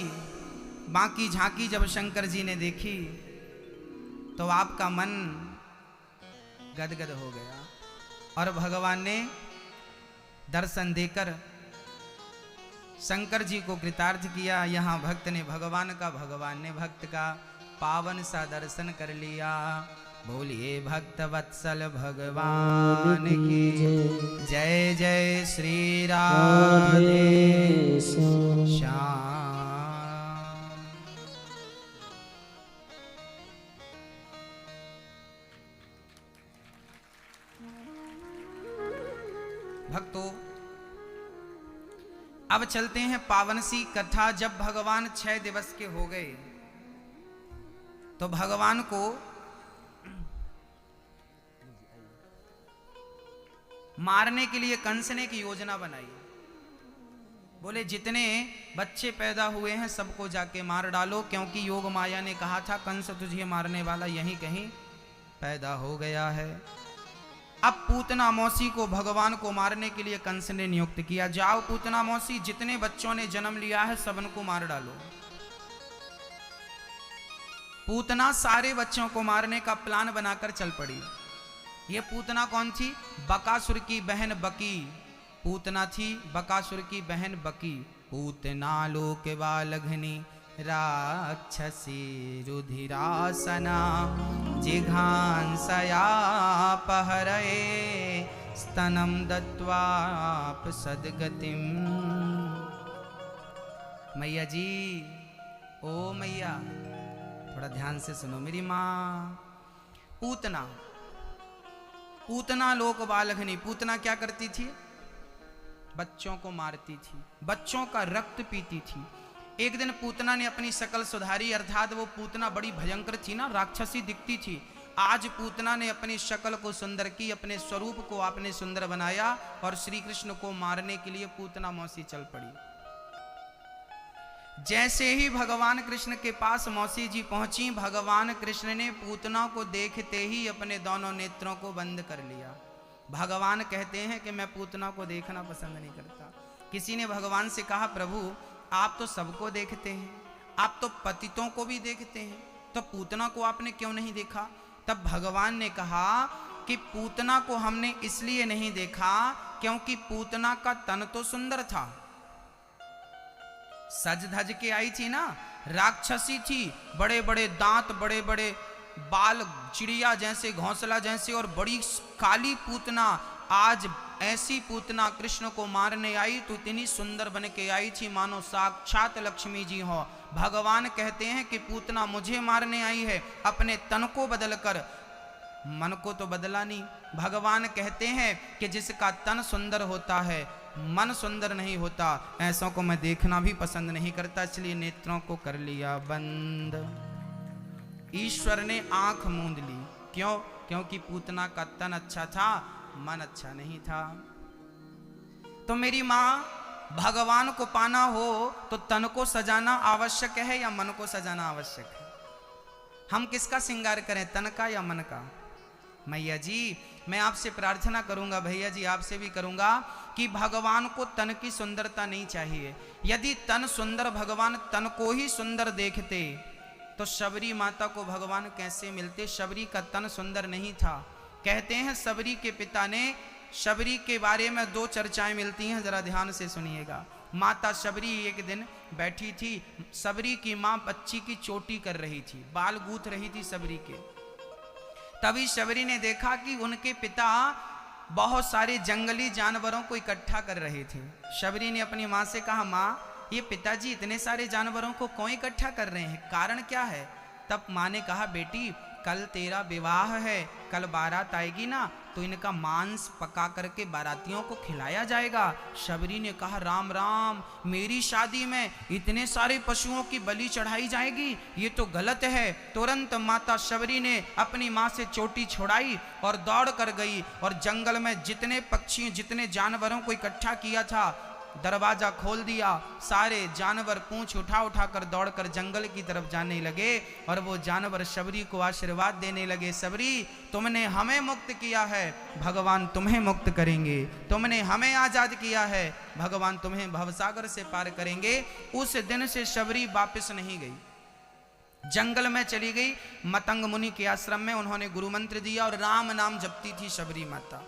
बांकी झांकी जब शंकर जी ने देखी तो आपका मन गदगद हो गया और भगवान ने दर्शन देकर शंकर जी को कृतार्थ किया। यहाँ भक्त ने भगवान का, भगवान ने भक्त का पावन सा दर्शन कर लिया। बोलिए भक्त वत्सल भगवान की जय जय श्री राधे श्याम। भक्तों, अब चलते हैं पावन सी कथा। जब भगवान 6 दिवस के हो गए तो भगवान को मारने के लिए कंस ने एक योजना बनाई। बोले जितने बच्चे पैदा हुए हैं सबको जाके मार डालो, क्योंकि योग माया ने कहा था कंस तुझे मारने वाला यहीं कहीं पैदा हो गया है। अब पूतना मौसी को भगवान को मारने के लिए कंस ने नियुक्त किया। जाओ पूतना मौसी, जितने बच्चों ने जन्म लिया है सबको मार डालो। पूतना सारे बच्चों को मारने का प्लान बनाकर चल पड़ी। ये पूतना कौन थी? बकासुर की बहन बकी पूतना थी, बकासुर की बहन बकी। पूतना लोक बालघनी राक्षसी रुधिरासना जिघांसयापहरये स्तनम दत्वाप सद्गतिम। मैया जी, ओ मैया, थोड़ा ध्यान से सुनो मेरी माँ। पूतना, पूतना लोक बालघनी। पूतना क्या करती थी? बच्चों को मारती थी, बच्चों का रक्त पीती थी। एक दिन पूतना ने अपनी शकल सुधारी, अर्थात वो पूतना बड़ी भयंकर थी ना, राक्षसी दिखती थी। आज पूतना ने अपनी शकल को सुंदर की, अपने स्वरूप को आपने सुंदर बनाया और श्री कृष्ण को मारने के लिए पूतना मौसी चल पड़ी। जैसे ही भगवान कृष्ण के पास मौसी जी पहुंची, भगवान कृष्ण ने पूतना को देखते ही अपने दोनों नेत्रों को बंद कर लिया। भगवान कहते हैं कि मैं पूतना को देखना पसंद नहीं करता। किसी ने भगवान से कहा प्रभु आप तो सबको देखते हैं, आप तो पतितों को भी देखते हैं, तो पूतना को आपने क्यों नहीं देखा? तब भगवान ने कहा कि पूतना को हमने इसलिए नहीं देखा क्योंकि पूतना का तन तो सुंदर था, सज धज के आई थी ना, राक्षसी थी, बड़े बड़े दांत, बड़े बड़े बाल, चिड़िया जैसे, घोंसला जैसे, और बड़ी काली पूतना। आज ऐसी पूतना कृष्ण को मारने आई तो इतनी सुंदर बन के आई थी मानो साक्षात लक्ष्मी जी हो। भगवान कहते हैं कि पूतना मुझे मारने आई है, अपने तन को बदलकर, मन को तो बदला नहीं। भगवान कहते हैं कि जिसका तन सुंदर होता है मन सुंदर नहीं होता, ऐसों को मैं देखना भी पसंद नहीं करता, इसलिए नेत्रों को कर लिया बंद। ईश्वर ने आंख मूंद ली। क्यों? क्योंकि पूतना का तन अच्छा था, मन अच्छा नहीं था। तो मेरी माँ, भगवान को पाना हो तो तन को सजाना आवश्यक है या मन को सजाना आवश्यक है? हम किसका श्रृंगार करें, तन का या मन का? मैया जी, मैं आपसे प्रार्थना करूंगा, भैया जी आपसे भी करूंगा कि भगवान को तन की सुंदरता नहीं चाहिए। यदि तन सुंदर, भगवान तन को ही सुंदर देखते तो शबरी माता को भगवान कैसे मिलते? शबरी का तन सुंदर नहीं था। कहते हैं शबरी के पिता ने, शबरी के बारे में 2 चर्चाएं मिलती हैं, जरा ध्यान से सुनिएगा। माता शबरी एक दिन बैठी थी, शबरी की माँ बच्ची की चोटी कर रही थी, बाल गूंथ रही थी शबरी के। तभी शबरी ने देखा कि उनके पिता बहुत सारे जंगली जानवरों को इकट्ठा कर रहे थे। शबरी ने अपनी माँ से कहा, माँ ये पिताजी इतने सारे जानवरों को क्यों इकट्ठा कर रहे हैं, कारण क्या है? तब माँ ने कहा, बेटी कल तेरा विवाह है, कल बारात आएगी ना तो इनका मांस पका करके बारातियों को खिलाया जाएगा। शबरी ने कहा राम राम, मेरी शादी में इतने सारे पशुओं की बलि चढ़ाई जाएगी, ये तो गलत है। तुरंत माता शबरी ने अपनी माँ से चोटी छोड़ाई और दौड़ कर गई और जंगल में जितने पक्षी जितने जानवरों को इकट्ठा किया था दरवाजा खोल दिया। सारे जानवर पूंछ उठा उठा कर दौड़कर जंगल की तरफ जाने लगे और वो जानवर शबरी को आशीर्वाद देने लगे, शबरी तुमने हमें मुक्त किया है, भगवान तुम्हें मुक्त करेंगे, तुमने हमें आजाद किया है, भगवान तुम्हें भवसागर से पार करेंगे। उस दिन से शबरी वापस नहीं गई, जंगल में चली गई। मतंग मुनि के आश्रम में उन्होंने गुरु मंत्र दिया और राम नाम जपती थी शबरी माता।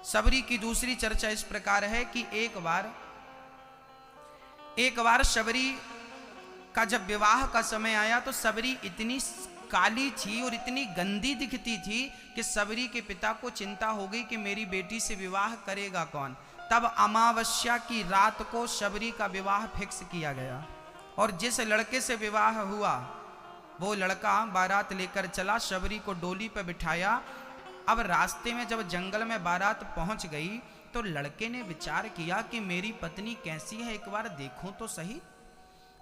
शबरी की दूसरी चर्चा इस प्रकार है कि एक बार शबरी का जब विवाह का समय आया तो शबरी इतनी काली थी और इतनी गंदी दिखती थी कि शबरी के पिता को चिंता हो गई कि मेरी बेटी से विवाह करेगा कौन। तब अमावस्या की रात को शबरी का विवाह फिक्स किया गया और जिस लड़के से विवाह हुआ वो लड़का बारात लेकर चला, शबरी को डोली पर बिठाया। अब रास्ते में जब जंगल में बारात पहुंच गई तो लड़के ने विचार किया कि मेरी पत्नी कैसी है, एक बार देखूं तो सही।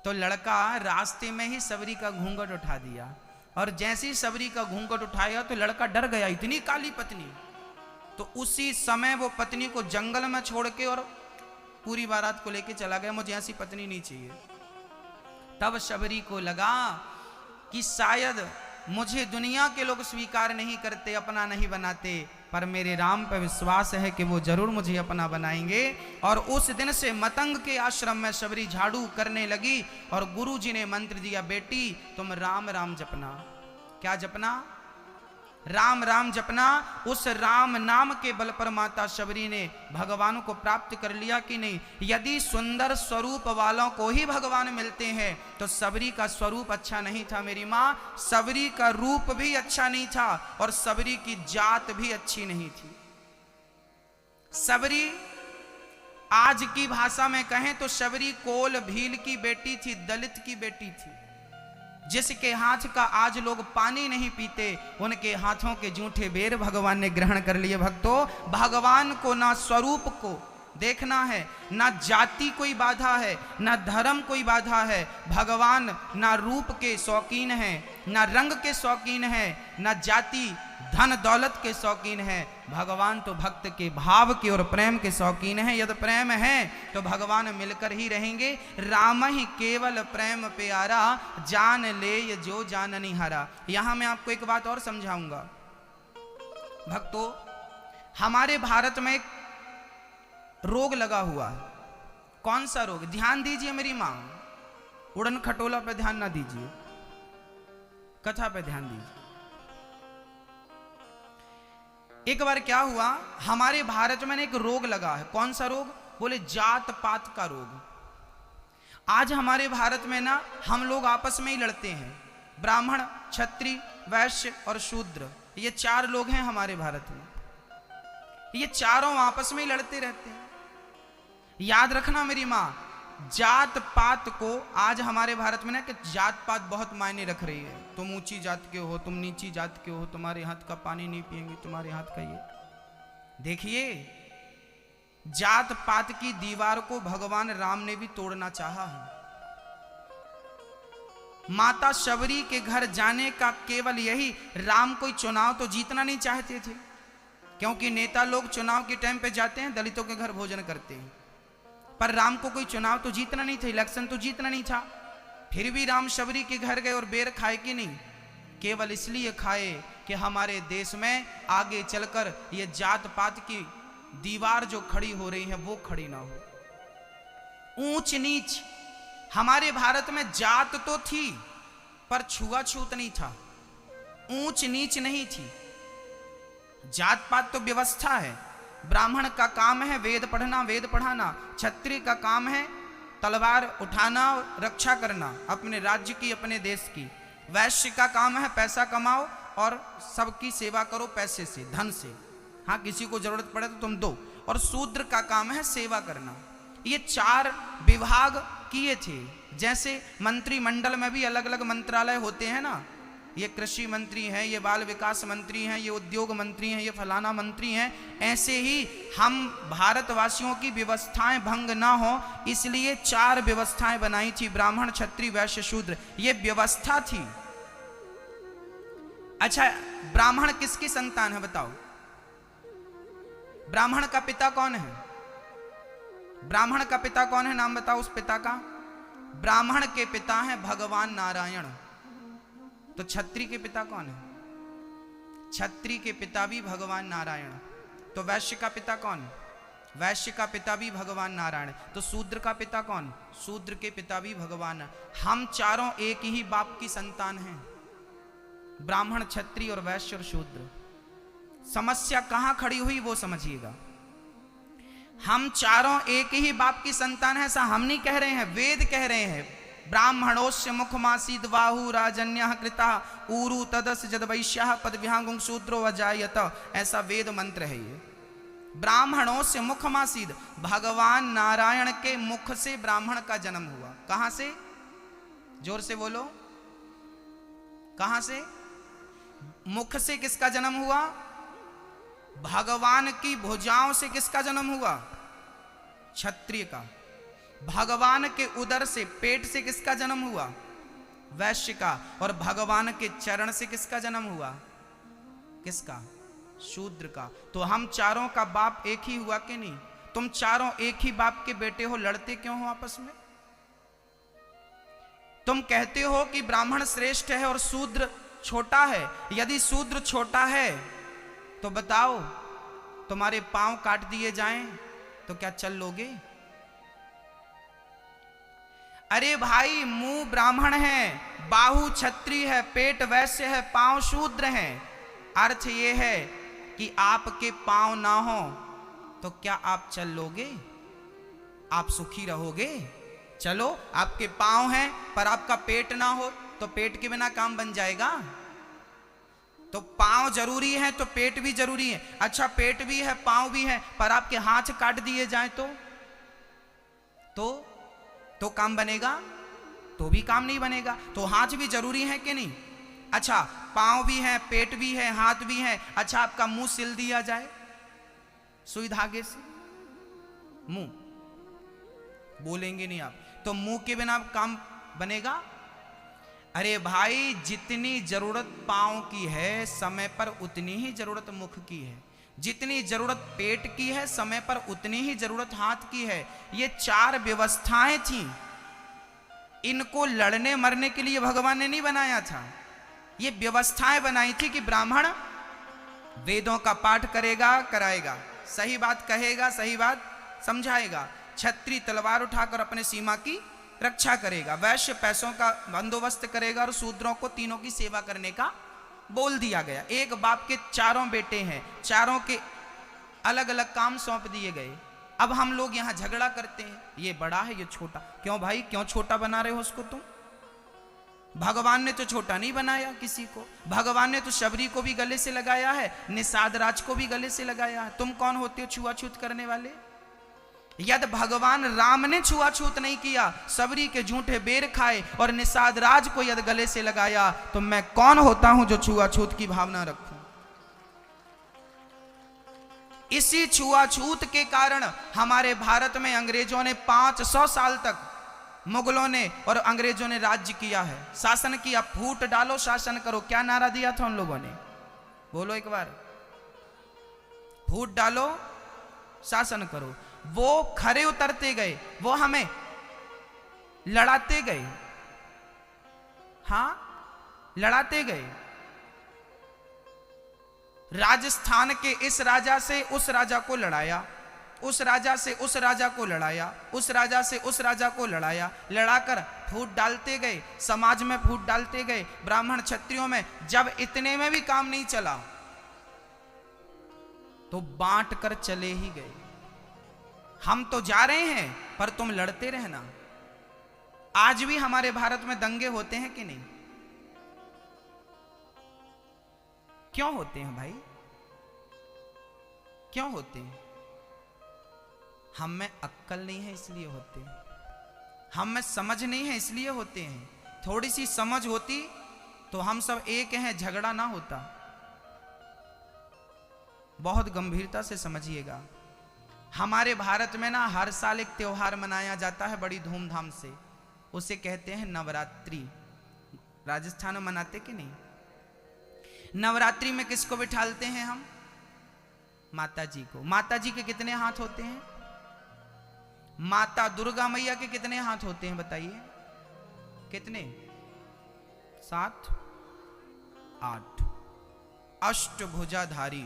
तो लड़का रास्ते में ही शबरी का घूंघट उठा दिया और जैसे ही शबरी का घूंघट उठाया तो लड़का डर गया, इतनी काली पत्नी। तो उसी समय वो पत्नी को जंगल में छोड़ के और पूरी बारात को लेके चला गया, मुझे ऐसी पत्नी नहीं चाहिए। तब शबरी को लगा कि शायद मुझे दुनिया के लोग स्वीकार नहीं करते, अपना नहीं बनाते, पर मेरे राम पर विश्वास है कि वो जरूर मुझे अपना बनाएंगे। और उस दिन से मतंग के आश्रम में शबरी झाड़ू करने लगी और गुरु जी ने मंत्र दिया, बेटी तुम राम राम जपना। क्या जपना? राम राम जपना। उस राम नाम के बल पर माता शबरी ने भगवान को प्राप्त कर लिया कि नहीं। यदि सुंदर स्वरूप वालों को ही भगवान मिलते हैं तो शबरी का स्वरूप अच्छा नहीं था मेरी माँ, शबरी का रूप भी अच्छा नहीं था और शबरी की जात भी अच्छी नहीं थी। शबरी आज की भाषा में कहें तो शबरी कोल भील की बेटी थी, दलित की बेटी थी। जिसके हाथ का आज लोग पानी नहीं पीते, उनके हाथों के जूठे बेर भगवान ने ग्रहण कर लिए। भक्तों, भगवान को ना स्वरूप को देखना है, ना जाति कोई बाधा है, ना धर्म कोई बाधा है। भगवान ना रूप के शौकीन है, ना रंग के शौकीन है, ना जाति धन दौलत के शौकीन है। भगवान तो भक्त के भाव के और प्रेम के शौकीन है। यदि प्रेम है तो भगवान मिलकर ही रहेंगे। राम ही केवल प्रेम प्यारा, जान ले ये जो जाननी हारा। यहां मैं आपको एक बात और समझाऊंगा। भक्तों, हमारे भारत में एक रोग लगा हुआ है। कौन सा रोग? ध्यान दीजिए मेरी मां, उड़न खटोला पे ध्यान ना दीजिए, कथा पे ध्यान दीजिए। एक बार क्या हुआ, हमारे भारत में एक रोग लगा है। कौन सा रोग? बोले जात पात का रोग। आज हमारे भारत में ना हम लोग आपस में ही लड़ते हैं। ब्राह्मण, क्षत्रिय, वैश्य और शूद्र, ये चार लोग हैं हमारे भारत में। ये चारों आपस में ही लड़ते रहते हैं। याद रखना मेरी माँ, जात पात को आज हमारे भारत में ना कि जात पात बहुत मायने रख रही है। तुम ऊंची जात के हो, तुम नीची जात के हो, तुम्हारे हाथ का पानी नहीं पिएंगे, तुम्हारे हाथ का ये। देखिए, जात पात की दीवार को भगवान राम ने भी तोड़ना चाहा है। माता शबरी के घर जाने का केवल यही, राम कोई चुनाव तो जीतना नहीं चाहते थे, क्योंकि नेता लोग चुनाव के टाइम पे जाते हैं, दलितों के घर भोजन करते हैं। पर राम को कोई चुनाव तो जीतना नहीं था, इलेक्शन तो जीतना नहीं था। फिर भी राम शबरी के घर गए और बेर खाए कि नहीं? केवल इसलिए खाए कि हमारे देश में आगे चलकर ये जात पात की दीवार जो खड़ी हो रही है वो खड़ी ना हो। ऊंच नीच, हमारे भारत में जात तो थी पर छुआछूत नहीं था, ऊंच नीच नहीं थी। जात पात तो व्यवस्था है। ब्राह्मण का काम है वेद पढ़ना, वेद पढ़ाना। क्षत्रिय का काम है तलवार उठाना, रक्षा करना अपने राज्य की, अपने देश की। वैश्य का काम है पैसा कमाओ और सबकी सेवा करो पैसे से, धन से। हाँ, किसी को जरूरत पड़े तो तुम दो। और शूद्र का काम है सेवा करना। ये चार विभाग किए थे। जैसे मंत्रिमंडल में भी अलग अलग मंत्रालय होते हैं ना, ये कृषि मंत्री हैं, ये बाल विकास मंत्री हैं, ये उद्योग मंत्री हैं, ये फलाना मंत्री हैं। ऐसे ही हम भारतवासियों की व्यवस्थाएं भंग ना हो इसलिए 4 व्यवस्थाएं बनाई थी, ब्राह्मण क्षत्रिय वैश्य शूद्र, ये व्यवस्था थी। अच्छा, ब्राह्मण किसकी संतान है बताओ? ब्राह्मण का पिता कौन है? ब्राह्मण का पिता कौन है, नाम बताओ उस पिता का। ब्राह्मण के पिता हैं भगवान नारायण। तो क्षत्रिय के पिता कौन है? क्षत्रिय के पिता भी भगवान नारायण। तो वैश्य का पिता कौन? वैश्य का पिता भी भगवान नारायण। तो शूद्र का पिता कौन? शूद्र के पिता भी भगवान। हम चारों एक ही बाप की संतान हैं, ब्राह्मण, क्षत्रिय और वैश्य और शूद्र। समस्या कहां खड़ी हुई वो समझिएगा। हम चारों एक ही बाप की संतान है, ऐसा हम नहीं कह रहे हैं, वेद कह रहे हैं। ब्राह्मणोस्य मुखमासीद बाहु राजन्यः कृता ऊरु तदस जदवैश्यः पदविहांगुं शूद्रो अजायत, ऐसा वेद मंत्र है ये। ब्राह्मणोस्य मुखमासीद, भगवान नारायण के मुख से ब्राह्मण का जन्म हुआ। कहां से? जोर से बोलो, कहां से? मुख से किसका जन्म हुआ? भगवान की भुजाओं से किसका जन्म हुआ? क्षत्रिय का। भगवान के उदर से, पेट से किसका जन्म हुआ? वैश्य का। और भगवान के चरण से किसका जन्म हुआ? किसका? शूद्र का। तो हम चारों का बाप एक ही हुआ कि नहीं? तुम चारों एक ही बाप के बेटे हो, लड़ते क्यों हो आपस में? तुम कहते हो कि ब्राह्मण श्रेष्ठ है और शूद्र छोटा है। यदि शूद्र छोटा है तो बताओ, तुम्हारे पांव काट दिए जाएं तो क्या चल लोगे? अरे भाई, मुंह ब्राह्मण है, बाहु क्षत्रिय है, पेट वैश्य है, पांव शूद्र है। अर्थ ये है कि आपके पांव ना हो तो क्या आप चल लोगे? आप सुखी रहोगे? चलो, आपके पांव हैं पर आपका पेट ना हो तो पेट के बिना काम बन जाएगा? तो पांव जरूरी है तो पेट भी जरूरी है। अच्छा, पेट भी है, पांव भी है, पर आपके हाथ काट दिए जाए तो काम बनेगा? तो भी काम नहीं बनेगा। तो हाथ भी जरूरी है कि नहीं? अच्छा, पांव भी है, पेट भी है, हाथ भी है। अच्छा, आपका मुंह सिल दिया जाए सुई धागे से, मुंह बोलेंगे नहीं आप, तो मुंह के बिना काम बनेगा? अरे भाई, जितनी जरूरत पांव की है समय पर उतनी ही जरूरत मुख की है, जितनी जरूरत पेट की है समय पर उतनी ही जरूरत हाथ की है। ये 4 व्यवस्थाएं थी, इनको लड़ने मरने के लिए भगवान ने नहीं बनाया था। ये व्यवस्थाएं बनाई थी कि ब्राह्मण वेदों का पाठ करेगा, कराएगा, सही बात कहेगा, सही बात समझाएगा। क्षत्रिय तलवार उठाकर अपने सीमा की रक्षा करेगा, वैश्य पैसों का बंदोबस्त करेगा और शूद्रों को तीनों की सेवा करने का बोल दिया गया। एक बाप के चारों बेटे हैं, चारों के अलग अलग काम सौंप दिए गए। अब हम लोग यहाँ झगड़ा करते हैं, ये बड़ा है, ये छोटा। क्यों भाई, क्यों छोटा बना रहे हो उसको तुम? भगवान ने तो छोटा नहीं बनाया किसी को। भगवान ने तो शबरी को भी गले से लगाया है, निषाद राज को भी गले से लगाया है। तुम कौन होते हो छुआछूत करने वाले? यदि भगवान राम ने छुआछूत नहीं किया, सबरी के झूठे बेर खाए और निषाद राज को यदि गले से लगाया, तो मैं कौन होता हूं जो छुआछूत की भावना रखूं? इसी छुआछूत के कारण हमारे भारत में अंग्रेजों ने 500 साल तक, मुगलों ने और अंग्रेजों ने राज्य किया है, शासन किया। फूट डालो, शासन करो, क्या नारा दिया था उन लोगों ने? बोलो एक बार। फूट डालो, शासन करो। वो खरे उतरते गए, वो हमें लड़ाते गए, हां लड़ाते गए। राजस्थान के इस राजा से उस राजा को लड़ाया, उस राजा से उस राजा को लड़ाया, उस राजा से उस राजा को लड़ाया, लड़ाकर फूट डालते गए, समाज में फूट डालते गए, ब्राह्मण क्षत्रियों में। जब इतने में भी काम नहीं चला तो बांट कर चले ही गए। हम तो जा रहे हैं पर तुम लड़ते रहना। आज भी हमारे भारत में दंगे होते हैं कि नहीं? क्यों होते हैं भाई? क्यों होते हैं? हम में अक्ल नहीं है इसलिए होते हैं, हम में समझ नहीं है इसलिए होते हैं। थोड़ी सी समझ होती तो हम सब एक हैं, झगड़ा ना होता। बहुत गंभीरता से समझिएगा। हमारे भारत में ना हर साल एक त्योहार मनाया जाता है बड़ी धूमधाम से, उसे कहते हैं नवरात्रि। राजस्थान में मनाते कि नहीं? नवरात्रि में किसको बिठालते हैं हम? माता जी को। माता जी के कितने हाथ होते हैं? माता दुर्गा मैया के कितने हाथ होते हैं बताइए? कितने? 7 8 अष्टभुजाधारी।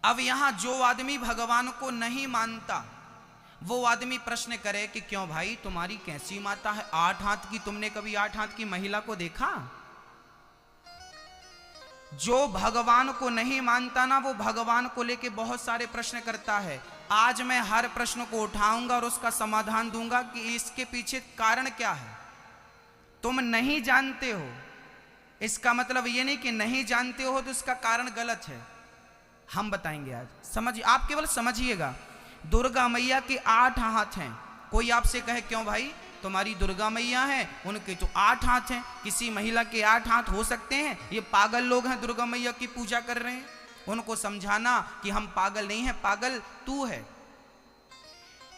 अब यहां जो आदमी भगवान को नहीं मानता वो आदमी प्रश्न करे कि क्यों भाई तुम्हारी कैसी माता है 8 हाथ की? तुमने कभी 8 हाथ की महिला को देखा? जो भगवान को नहीं मानता ना वो भगवान को लेके बहुत सारे प्रश्न करता है। आज मैं हर प्रश्न को उठाऊंगा और उसका समाधान दूंगा कि इसके पीछे कारण क्या है। तुम नहीं जानते हो इसका मतलब ये नहीं कि नहीं जानते हो तो इसका कारण गलत है, हम बताएंगे आज। समझिए, आप केवल समझिएगा। दुर्गा मैया के 8 हाथ हैं। कोई आपसे कहे क्यों भाई तुम्हारी दुर्गा मैया है उनके तो 8 हाथ हैं, किसी महिला के 8 हाथ हो सकते हैं? ये पागल लोग हैं, दुर्गा मैया की पूजा कर रहे हैं। उनको समझाना कि हम पागल नहीं हैं, पागल तू है।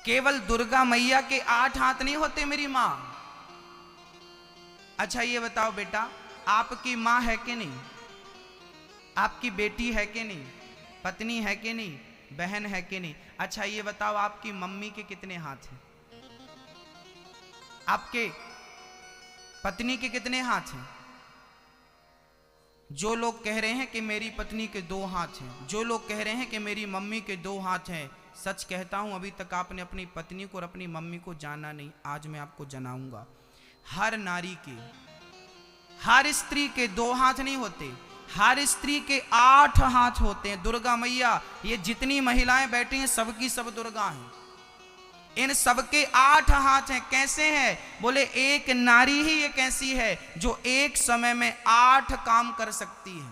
केवल दुर्गा मैया के 8 हाथ नहीं होते मेरी माँ। अच्छा ये बताओ बेटा, आपकी माँ है कि नहीं? आपकी बेटी है कि नहीं? पत्नी है कि नहीं? बहन है कि नहीं? अच्छा ये बताओ आपकी मम्मी के कितने हाथ हैं? आपके पत्नी के कितने हाथ हैं? जो लोग कह रहे हैं कि मेरी पत्नी के 2 हाथ हैं, जो लोग कह रहे हैं कि मेरी मम्मी के 2 हाथ हैं, सच कहता हूं अभी तक आपने अपनी पत्नी को और अपनी मम्मी को जाना नहीं। आज मैं आपको जनाऊंगा। हर नारी के, हर स्त्री के 2 हाथ नहीं होते, हर स्त्री के 8 हाथ होते हैं। दुर्गा मैया, ये जितनी महिलाएं बैठी हैं सबकी सब दुर्गा हैं। इन सबके 8 हाथ हैं। कैसे हैं? बोले एक नारी ही एक ऐसी है जो एक समय में 8 काम कर सकती है।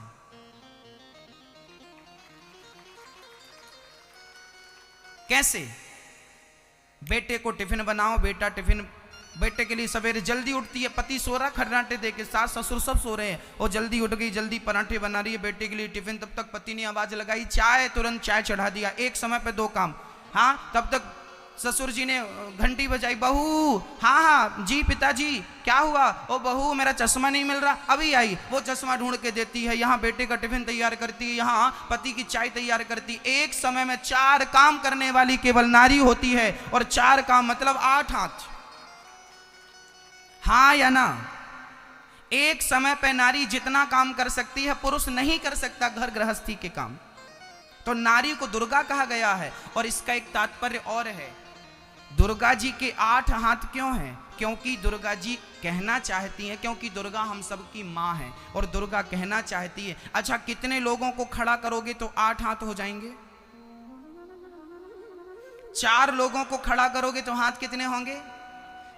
कैसे? बेटे को टिफिन बनाओ, बेटा टिफिन, बेटे के लिए सवेरे जल्दी उठती है, पति सो रहा खर्राटे देके, सास ससुर सब सो रहे हैं, वो जल्दी उठ गई, जल्दी पराठे बना रही है बेटे के लिए टिफिन, तब तक पति ने आवाज लगाई चाय, तुरंत चाय चढ़ा दिया। एक समय पे 2 काम। हाँ, तब तक ससुर जी ने घंटी बजाई, बहू। हाँ हाँ जी पिताजी, क्या हुआ? ओ बहू मेरा चश्मा नहीं मिल रहा, अभी आई। वो चश्मा ढूंढ के देती है, यहाँ बेटे का टिफिन तैयार करती है, यहाँ पति की चाय तैयार करती है। एक समय में 4 काम करने वाली केवल नारी होती है। और 4 काम मतलब 8 हाथ। हाँ या ना? एक समय पे नारी जितना काम कर सकती है पुरुष नहीं कर सकता, घर गृहस्थी के काम। तो नारी को दुर्गा कहा गया है। और इसका एक तात्पर्य और है। दुर्गा जी के 8 हाथ क्यों हैं? क्योंकि दुर्गा जी कहना चाहती हैं, क्योंकि दुर्गा हम सबकी माँ है और दुर्गा कहना चाहती है। अच्छा कितने लोगों को खड़ा करोगे तो 8 हाथ हो जाएंगे? 4 लोगों को खड़ा करोगे तो हाथ कितने होंगे?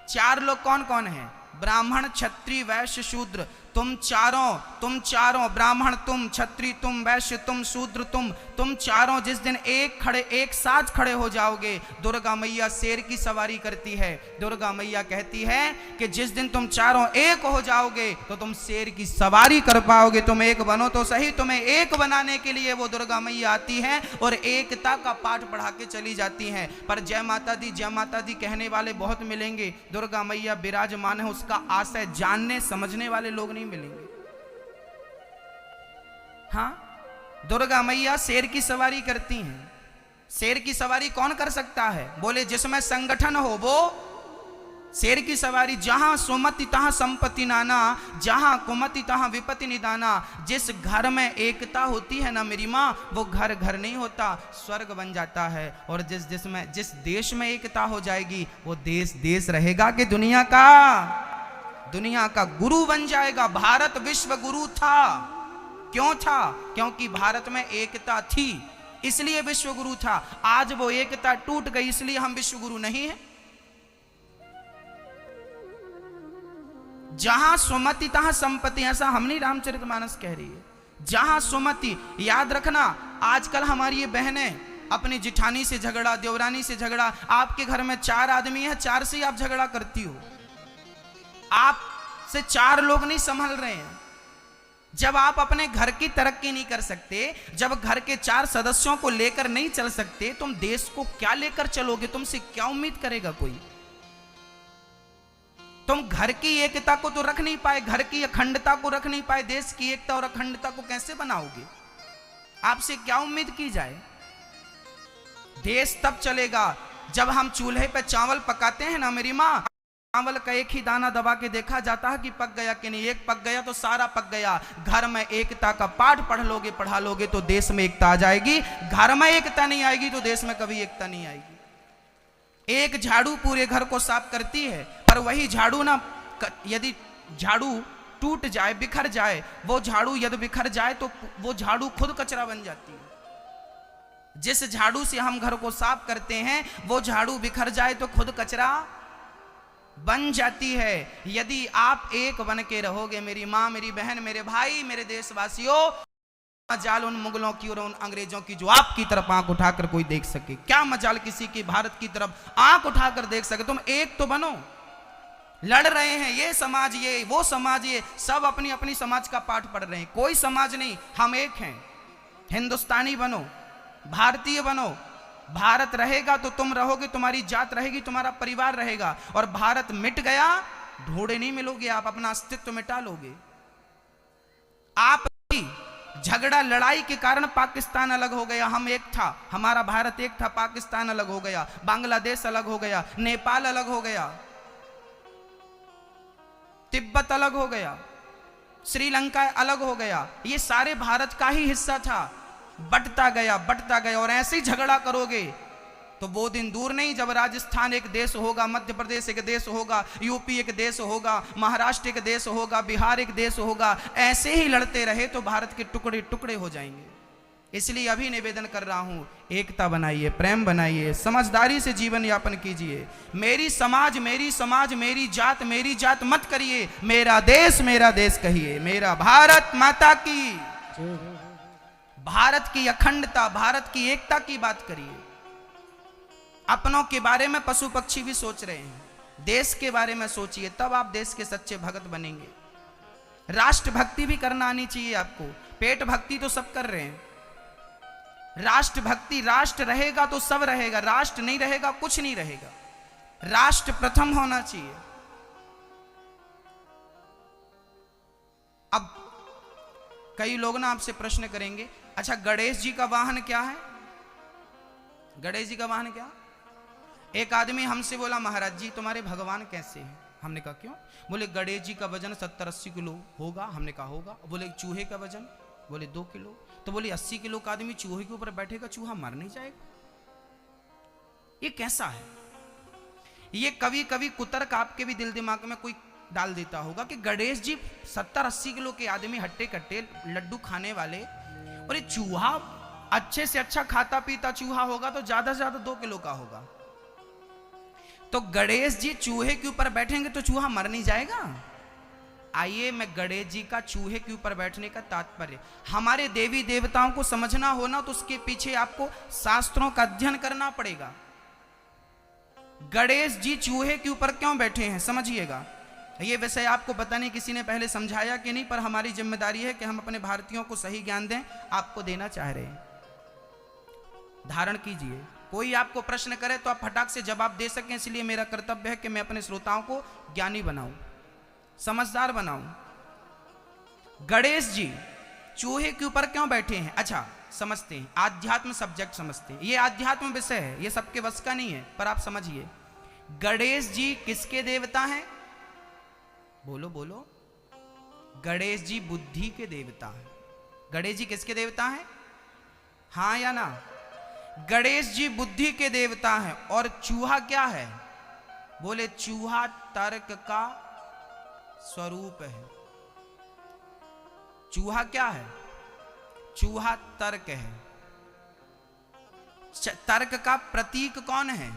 4 लोग कौन कौन हैं? ब्राह्मण, क्षत्रिय, वैश्य, शूद्र। तुम चारों ब्राह्मण तुम, क्षत्रिय तुम, वैश्य तुम, शूद्र तुम चारों जिस दिन एक साथ खड़े हो जाओगे, दुर्गा मैया शेर की सवारी करती है। दुर्गा मैया कहती है कि जिस दिन तुम चारों एक हो जाओगे तो तुम शेर की सवारी कर पाओगे। तुम एक बनो तो सही। तुम्हें एक बनाने के लिए वो दुर्गा मैया आती है और एकता का पाठ पढ़ा के चली जाती हैं। पर जय माता दी कहने वाले बहुत मिलेंगे। दुर्गा मैया विराजमान है, उसका आशय जानने समझने वाले लोग नहीं मिलेंगे। हाँ, दुर्गा मैया शेर की सवारी करती हैं। शेर की सवारी कौन कर सकता है? बोले जिसमें संगठन हो वो शेर की सवारी। जहां सुमति तहां संपत्ति नाना, जहां कुमति तहां विपत्ति निदाना। जिस घर में एकता होती है ना मेरी माँ, वो घर नहीं होता, स्वर्ग बन जाता है। और जिस देश में एकता हो जाएगी वो देश रहेगा कि दुनिया का गुरु बन जाएगा। भारत विश्व गुरु था। क्यों था? क्योंकि भारत में एकता थी, इसलिए विश्व गुरु था। आज वो एकता टूट गई, इसलिए हम विश्व गुरु नहीं हैं। जहां सुमति तहां संपत्ति, ऐसा हम नहीं, रामचरितमानस कह रही है। जहां सुमति, याद रखना आजकल हमारी ये बहनें अपनी जिठानी से झगड़ा, देवरानी से झगड़ा। आपके घर में 4 आदमी है, 4 से ही आप झगड़ा करती हो। आप आपसे 4 लोग नहीं संभल रहे हैं। जब आप अपने घर की तरक्की नहीं कर सकते, जब घर के 4 सदस्यों को लेकर नहीं चल सकते, तुम देश को क्या लेकर चलोगे? तुमसे क्या उम्मीद करेगा कोई? तुम घर की एकता को तो रख नहीं पाए, घर की अखंडता को रख नहीं पाए, देश की एकता और अखंडता को कैसे बनाओगे? आपसे क्या उम्मीद की जाए? देश तब चलेगा जब हम चूल्हे पे चावल पकाते हैं ना मेरी माँ, चावल का एक ही दाना दबा के देखा जाता है कि पक गया कि नहीं। एक पक गया तो सारा पक गया। घर में एकता का पाठ पढ़ लोगे, पढ़ा लोगे तो देश में एकता आ जाएगी। घर में एकता नहीं आएगी तो देश में कभी एकता नहीं आएगी। एक झाड़ू पूरे घर को साफ करती है, पर वही झाड़ू ना, यदि झाड़ू टूट जाए, बिखर जाए, वो झाड़ू यदि बिखर जाए तो वो झाड़ू खुद कचरा बन जाती है। जिस झाड़ू से हम घर को साफ करते हैं, वो झाड़ू बिखर जाए तो खुद कचरा बन जाती है। यदि आप एक बन के रहोगे मेरी माँ, मेरी बहन, मेरे भाई, मेरे देशवासियों, मजाल उन मुगलों की और उन अंग्रेजों की जो आपकी तरफ आंख उठाकर कोई देख सके। क्या मजाल किसी की भारत की तरफ आंख उठाकर देख सके। तुम एक तो बनो। लड़ रहे हैं ये समाज, ये वो समाज, ये सब अपनी अपनी समाज का पाठ पढ़ रहे हैं। कोई समाज नहीं, हम एक हैं। हिंदुस्तानी बनो, भारतीय बनो। भारत रहेगा तो तुम रहोगे, तुम्हारी जात रहेगी, तुम्हारा परिवार रहेगा। और भारत मिट गया, ढूंढे नहीं मिलोगे, आप अपना अस्तित्व मिटा लोगे। आप झगड़ा लड़ाई के कारण पाकिस्तान अलग हो गया। हम एक था, हमारा भारत एक था, पाकिस्तान अलग हो गया, बांग्लादेश अलग हो गया, नेपाल अलग हो गया, तिब्बत अलग हो गया, श्रीलंका अलग हो गया। ये सारे भारत का ही हिस्सा था। बंटता गया, बंटता गया। और ऐसे ही झगड़ा करोगे तो वो दिन दूर नहीं जब राजस्थान एक देश होगा, मध्य प्रदेश एक देश होगा, यूपी एक देश होगा, महाराष्ट्र एक देश होगा, बिहार एक देश होगा। ऐसे ही लड़ते रहे तो भारत के टुकड़े टुकड़े हो जाएंगे। इसलिए अभी निवेदन कर रहा हूं, एकता बनाइए, प्रेम बनाइए, समझदारी से जीवन यापन कीजिए। मेरी समाज, मेरी समाज, मेरी जात मत करिए। मेरा देश कहिए। मेरा भारत माता की, भारत की अखंडता, भारत की एकता की बात करिए। अपनों के बारे में पशु पक्षी भी सोच रहे हैं, देश के बारे में सोचिए, तब आप देश के सच्चे भगत बनेंगे। राष्ट्रभक्ति भी करना आनी चाहिए आपको। पेट भक्ति तो सब कर रहे हैं, राष्ट्रभक्ति, राष्ट्र रहेगा तो सब रहेगा, राष्ट्र नहीं रहेगा कुछ नहीं रहेगा। राष्ट्र प्रथम होना चाहिए। अब कई लोग ना आपसे प्रश्न करेंगे, अच्छा गणेश जी का वाहन क्या है? गणेश जी का वाहन क्या? एक आदमी हमसे बोला, महाराज जी तुम्हारे भगवान कैसे हैं? हमने कहा क्यों? बोले गणेश जी का वजन 70-80 किलो होगा। हमने कहा होगा। बोले चूहे का वजन? बोले 2 किलो। तो बोले 80 किलो का आदमी चूहे के ऊपर बैठेगा, चूहा मर नहीं जाएगा? ये कैसा है? ये कभी कभी कुतर्क आपके भी दिल दिमाग में कोई डाल देता होगा कि गणेश जी 70-80 किलो के आदमी, हट्टे कट्टे लड्डू खाने वाले, और ये चूहा अच्छे से अच्छा खाता पीता चूहा होगा तो ज्यादा से ज्यादा 2 किलो का होगा। तो गणेश जी चूहे के ऊपर बैठेंगे तो चूहा मर नहीं जाएगा? आइए मैं गणेश जी का चूहे के ऊपर बैठने का तात्पर्य, हमारे देवी देवताओं को समझना हो ना तो उसके पीछे आपको शास्त्रों का अध्ययन करना पड़ेगा। गणेश जी चूहे के ऊपर क्यों बैठे हैं समझिएगा। ये विषय आपको पता नहीं किसी ने पहले समझाया कि नहीं, पर हमारी जिम्मेदारी है कि हम अपने भारतीयों को सही ज्ञान दें। आपको देना चाह रहे हैं, धारण कीजिए। कोई आपको प्रश्न करे तो आप फटाक से जवाब दे सकें, इसलिए मेरा कर्तव्य है कि मैं अपने श्रोताओं को ज्ञानी बनाऊं, समझदार बनाऊं। गणेश जी चूहे के ऊपर क्यों बैठे हैं? अच्छा समझते हैं, आध्यात्म सब्जेक्ट समझते हैं। ये आध्यात्म विषय है, ये सबके बस का नहीं है, पर आप समझिए। गणेश जी किसके देवता हैं? बोलो बोलो। गणेश जी बुद्धि के देवता हैं। गणेश जी किसके देवता हैं? हाँ या ना? गणेश जी बुद्धि के देवता हैं। और चूहा क्या है? बोले चूहा तर्क का स्वरूप है। चूहा क्या है? चूहा तर्क है। तर्क का प्रतीक कौन है?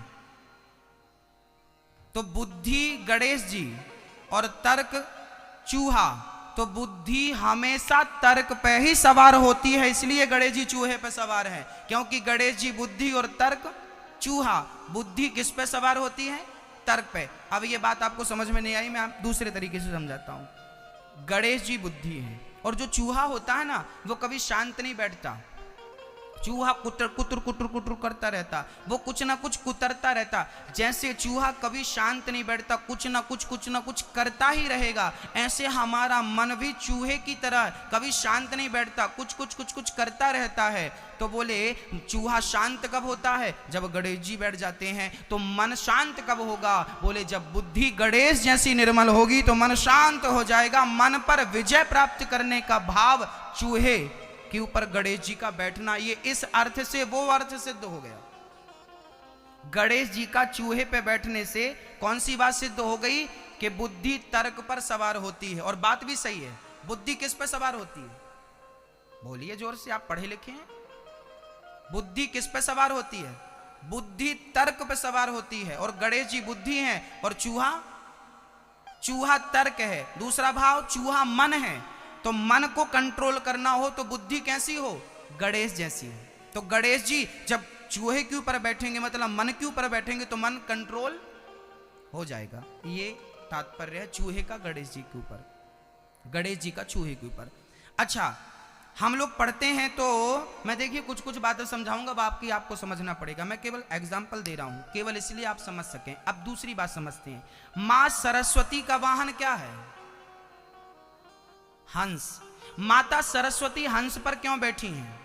तो बुद्धि गणेश जी और तर्क चूहा। तो बुद्धि हमेशा तर्क पे ही सवार होती है, इसलिए गणेश जी चूहे पे सवार है। क्योंकि गणेश जी बुद्धि और तर्क चूहा। बुद्धि किस पे सवार होती है? तर्क पे। अब ये बात आपको समझ में नहीं आई, मैं आप दूसरे तरीके से समझाता हूं। गणेश जी बुद्धि है, और जो चूहा होता है ना वो कभी शांत नहीं बैठता। चूहा कुतर कुतर कुतर कुतर करता रहता, वो कुछ ना कुछ कुतरता रहता। जैसे चूहा कभी शांत नहीं बैठता, कुछ ना कुछ करता ही रहेगा, ऐसे हमारा मन भी चूहे की तरह कभी शांत नहीं बैठता, कुछ करता रहता है। तो बोले चूहा शांत कब होता है? जब गणेश जी बैठ जाते हैं। तो मन शांत कब होगा? बोले जब बुद्धि गणेश जैसी निर्मल होगी तो मन शांत हो जाएगा। मन पर विजय प्राप्त करने का भाव चूहे के ऊपर गणेश जी का बैठना, ये इस अर्थ से वो अर्थ सिद्ध हो गया। गणेश जी का चूहे पे बैठने से कौन सी बात सिद्ध हो गई? कि बुद्धि तर्क पर सवार होती है। और बात भी सही है, बुद्धि किस पे सवार होती है? बोलिए जोर से, आप पढ़े लिखे हैं। बुद्धि किस पे सवार होती है? बुद्धि तर्क पे सवार होती है। और गणेश जी बुद्धि है और चूहा तर्क है। दूसरा भाव, चूहा मन है। तो मन को कंट्रोल करना हो तो बुद्धि कैसी हो? गणेश जैसी हो। तो गणेश जी जब चूहे के ऊपर बैठेंगे, मतलब मन के ऊपर बैठेंगे, तो मन कंट्रोल हो जाएगा। ये तात्पर्य है चूहे का गणेश जी के ऊपर, गणेश जी का चूहे के ऊपर। अच्छा, हम लोग पढ़ते हैं तो मैं देखिए कुछ बातें समझाऊंगा, अब आपको समझना पड़ेगा। मैं केवल एग्जाम्पल दे रहा हूं, केवल इसलिए आप समझ सकें। अब दूसरी बात समझते हैं। मां सरस्वती का वाहन क्या है? हंस। माता सरस्वती हंस पर क्यों बैठी हैं?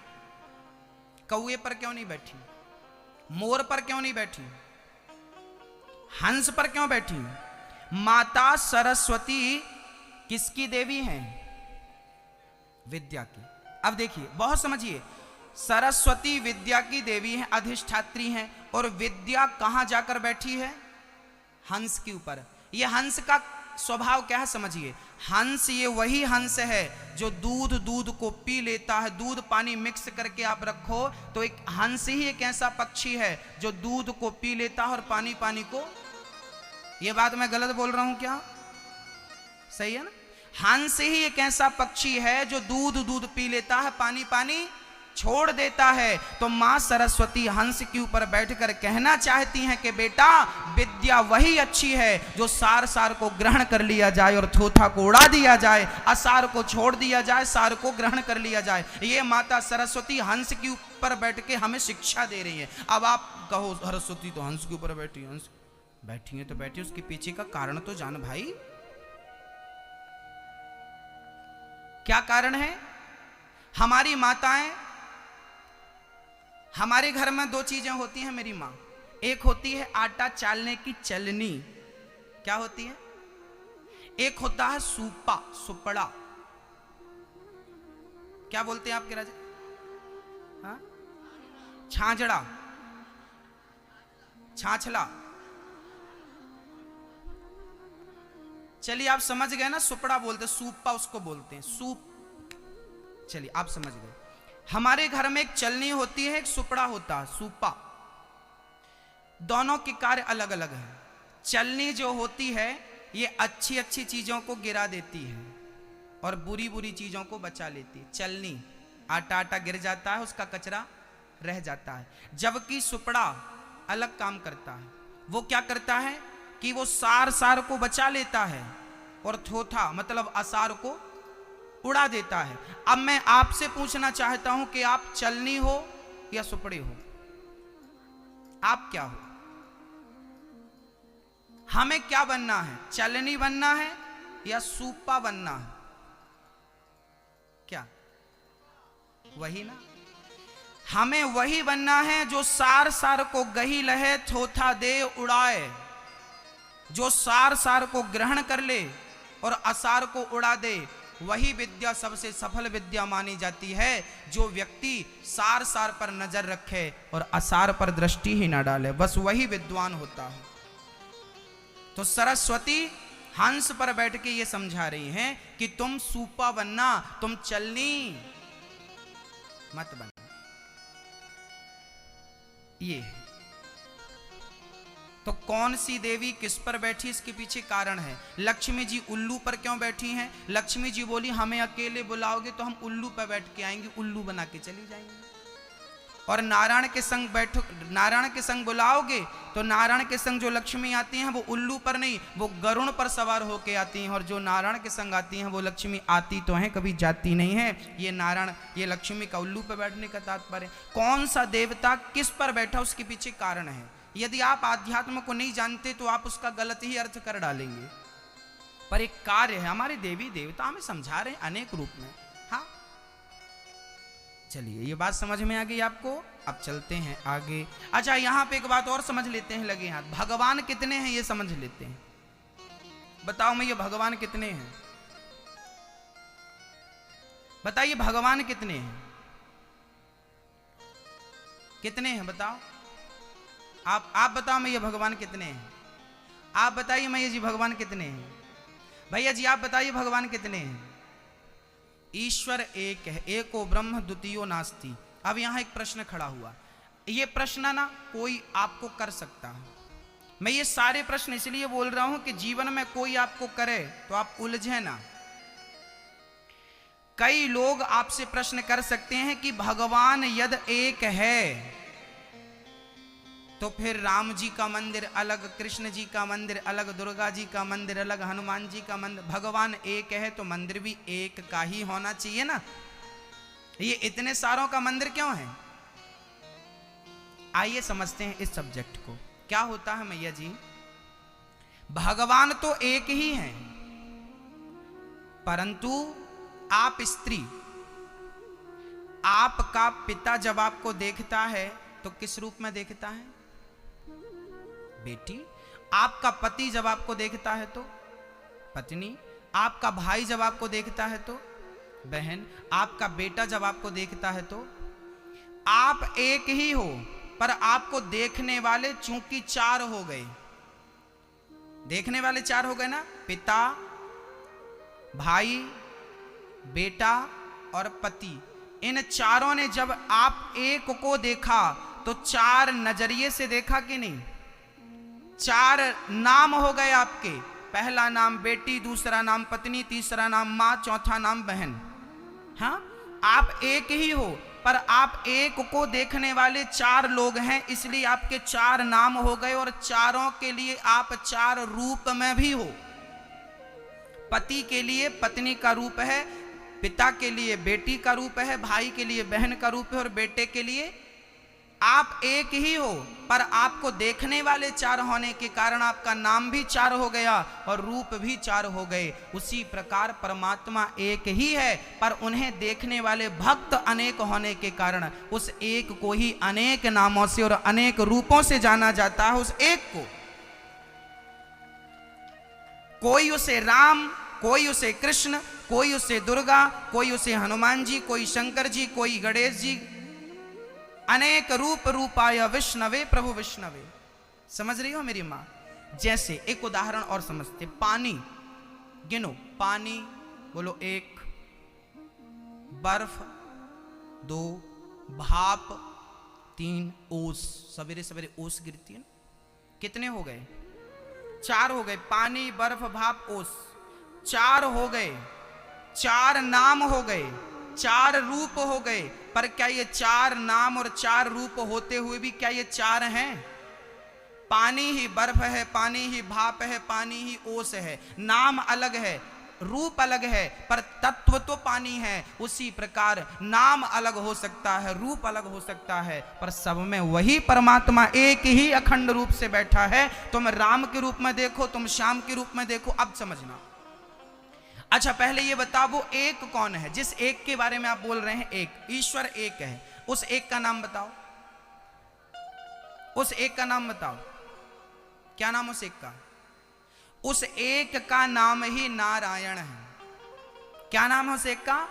कौए पर क्यों नहीं बैठी? मोर पर क्यों नहीं बैठी? हंस पर क्यों बैठी? माता सरस्वती किसकी देवी हैं? विद्या की। अब देखिए, बहुत समझिए, सरस्वती विद्या की देवी है, अधिष्ठात्री हैं। और विद्या कहां जाकर बैठी है? हंस के ऊपर। यह हंस का स्वभाव क्या है समझिए। हंस ये वही हंस है जो दूध को पी लेता है। दूध पानी मिक्स करके आप रखो तो एक हंस ही एक ऐसा पक्षी है जो दूध को पी लेता है और पानी को। ये बात मैं गलत बोल रहा हूं क्या? सही है ना? हंस ही एक ऐसा पक्षी है जो दूध पी लेता है, पानी छोड़ देता है। तो मां सरस्वती हंस के ऊपर बैठकर कहना चाहती हैं कि बेटा, विद्या वही अच्छी है जो सार को ग्रहण कर लिया जाए और थोथा को उड़ा दिया जाए, असार को छोड़ दिया जाए, सार को ग्रहण कर लिया जाए। ये माता सरस्वती हंस के ऊपर बैठ के हमें शिक्षा दे रही है। अब आप कहो सरस्वती तो हंस के ऊपर बैठी, हंस बैठी है तो बैठी, उसके पीछे का कारण तो जान भाई। क्या कारण है? हमारी माताएं, हमारे घर में दो चीजें होती हैं मेरी मां। एक होती है आटा चालने की चलनी, क्या होती है? एक होता है सुपड़ा। क्या बोलते हैं आपके राजा? हाँ? छाछड़ा, छाछला। चलिए आप समझ गए ना, सुपड़ा बोलते, सूपा उसको बोलते हैं, सूप। चलिए आप समझ गए। हमारे घर में एक चलनी होती है, एक सुपड़ा होता है, सूपा। दोनों के कार्य अलग अलग हैं। चलनी जो होती है ये अच्छी चीजों को गिरा देती है और बुरी चीजों को बचा लेती है। चलनी, आटा गिर जाता है, उसका कचरा रह जाता है। जबकि सुपड़ा अलग काम करता है। वो क्या करता है कि वो सार को बचा लेता है और थोथा मतलब असार को उड़ा देता है। अब मैं आपसे पूछना चाहता हूं कि आप चलनी हो या सुपड़े हो? आप क्या हो? हमें क्या बनना है? चलनी बनना है या सूपा बनना है? क्या? वही ना, हमें वही बनना है जो सार को गही लहे, थोथा दे उड़ाए। जो सार को ग्रहण कर ले और असार को उड़ा दे, वही विद्या सबसे सफल विद्या मानी जाती है। जो व्यक्ति सार पर नजर रखे और असार पर दृष्टि ही न डाले, बस वही विद्वान होता है। तो सरस्वती हंस पर बैठ के ये समझा रही हैं कि तुम सूपा बनना, तुम चलनी मत बनना। ये तो कौन सी देवी किस पर बैठी, इसके पीछे कारण है। लक्ष्मी जी उल्लू पर क्यों बैठी हैं? लक्ष्मी जी बोली हमें अकेले बुलाओगे तो हम उल्लू पर बैठ के आएंगे, उल्लू बना के चली जाएंगे। और नारायण के संग बैठो, नारायण के संग बुलाओगे तो नारायण के संग जो लक्ष्मी आती हैं वो उल्लू पर नहीं, वो गरुण पर सवार होके आती हैं। और जो नारायण के संग आती हैं वो लक्ष्मी आती तो हैं, कभी जाती नहीं है। ये नारायण, ये लक्ष्मी का उल्लू पर बैठने का तात्पर्य। कौन सा देवता किस पर बैठा उसके पीछे कारण है। यदि आप आध्यात्म को नहीं जानते तो आप उसका गलत ही अर्थ कर डालेंगे, पर एक कार्य है। हमारे देवी देवता हमें समझा रहे हैं अनेक रूप में। हाँ, चलिए ये बात समझ में आ गई आपको। अब चलते हैं आगे। अच्छा, यहां पे एक बात और समझ लेते हैं, लगे हाथ। भगवान कितने हैं ये समझ लेते हैं। बताओ मैं, ये भगवान कितने हैं? बताइए भगवान कितने हैं? कितने हैं बताओ। आप बताओ मैं, ये भगवान कितने हैं? आप बताइए मैं, ये जी भगवान कितने हैं? भैया जी आप बताइए भगवान कितने हैं? ईश्वर एक है, एको ब्रह्म द्वितीयो नास्ति। अब यहां एक प्रश्न खड़ा हुआ। ये प्रश्न ना कोई आपको कर सकता है। मैं ये सारे प्रश्न इसलिए बोल रहा हूं कि जीवन में कोई आपको करे तो आप उलझे ना। कई लोग आपसे प्रश्न कर सकते हैं कि भगवान यदि एक है तो फिर राम जी का मंदिर अलग, कृष्ण जी का मंदिर अलग, दुर्गा जी का मंदिर अलग, हनुमान जी का मंदिर। भगवान एक है तो मंदिर भी एक का ही होना चाहिए ना। ये इतने सारों का मंदिर क्यों है? आइए समझते हैं इस सब्जेक्ट को। क्या होता है मैया जी, भगवान तो एक ही हैं, परंतु आप स्त्री, आपका पिता जब आपको देखता है तो किस रूप में देखता है? बेटी। आपका पति जब आपको देखता है तो पत्नी। आपका भाई जब आपको देखता है तो बहन। आपका बेटा जब आपको देखता है तो आप एक ही हो, पर आपको देखने वाले चूंकि चार हो गए। देखने वाले चार हो गए ना, पिता, भाई, बेटा और पति। इन चारों ने जब आप एक को देखा तो चार नजरिए से देखा कि नहीं? चार नाम हो गए आपके। पहला नाम बेटी, दूसरा नाम पत्नी, तीसरा नाम मां, चौथा नाम बहन। हाँ, आप एक ही हो, पर आप एक को देखने वाले चार लोग हैं, इसलिए आपके चार नाम हो गए। और चारों के लिए आप चार रूप में भी हो। पति के लिए पत्नी का रूप है, पिता के लिए बेटी का रूप है, भाई के लिए बहन का रूप है और बेटे के लिए आप एक ही हो, पर आपको देखने वाले चार होने के कारण आपका नाम भी चार हो गया और रूप भी चार हो गए। उसी प्रकार परमात्मा एक ही है, पर उन्हें देखने वाले भक्त अनेक होने के कारण उस एक को ही अनेक नामों से और अनेक रूपों से जाना जाता है। उस एक को कोई उसे राम, कोई उसे कृष्ण, कोई उसे दुर्गा, कोई उसे हनुमान जी, कोई शंकर जी, कोई गणेश जी। अनेक रूप रूपाय विष्णवे प्रभु विष्णवे। समझ रही हो मेरी मां? जैसे एक उदाहरण और समझते। पानी गिनो। पानी बोलो 1, बर्फ 2, भाप 3, ओस। सवेरे सवेरे ओस गिरती है ना। कितने हो गए? 4 हो गए। पानी, बर्फ, भाप, ओस 4 हो गए। 4 नाम हो गए, 4 रूप हो गए। पर क्या ये 4 नाम और 4 रूप होते हुए भी क्या ये 4 हैं? पानी ही बर्फ है, पानी ही भाप है, पानी ही ओस है। नाम अलग है, रूप अलग है, पर तत्व तो पानी है। उसी प्रकार नाम अलग हो सकता है, रूप अलग हो सकता है, पर सब में वही परमात्मा एक ही अखंड रूप से बैठा है। तुम राम के रूप में देखो, तुम श्याम के रूप में देखो। अब समझना। अच्छा, पहले ये बताओ वो एक कौन है जिस एक के बारे में आप बोल रहे हैं? एक ईश्वर एक है। उस एक का नाम बताओ। उस एक का नाम बताओ। क्या नाम उस एक का? उस एक का नाम ही नारायण है। क्या नाम है उस एक का?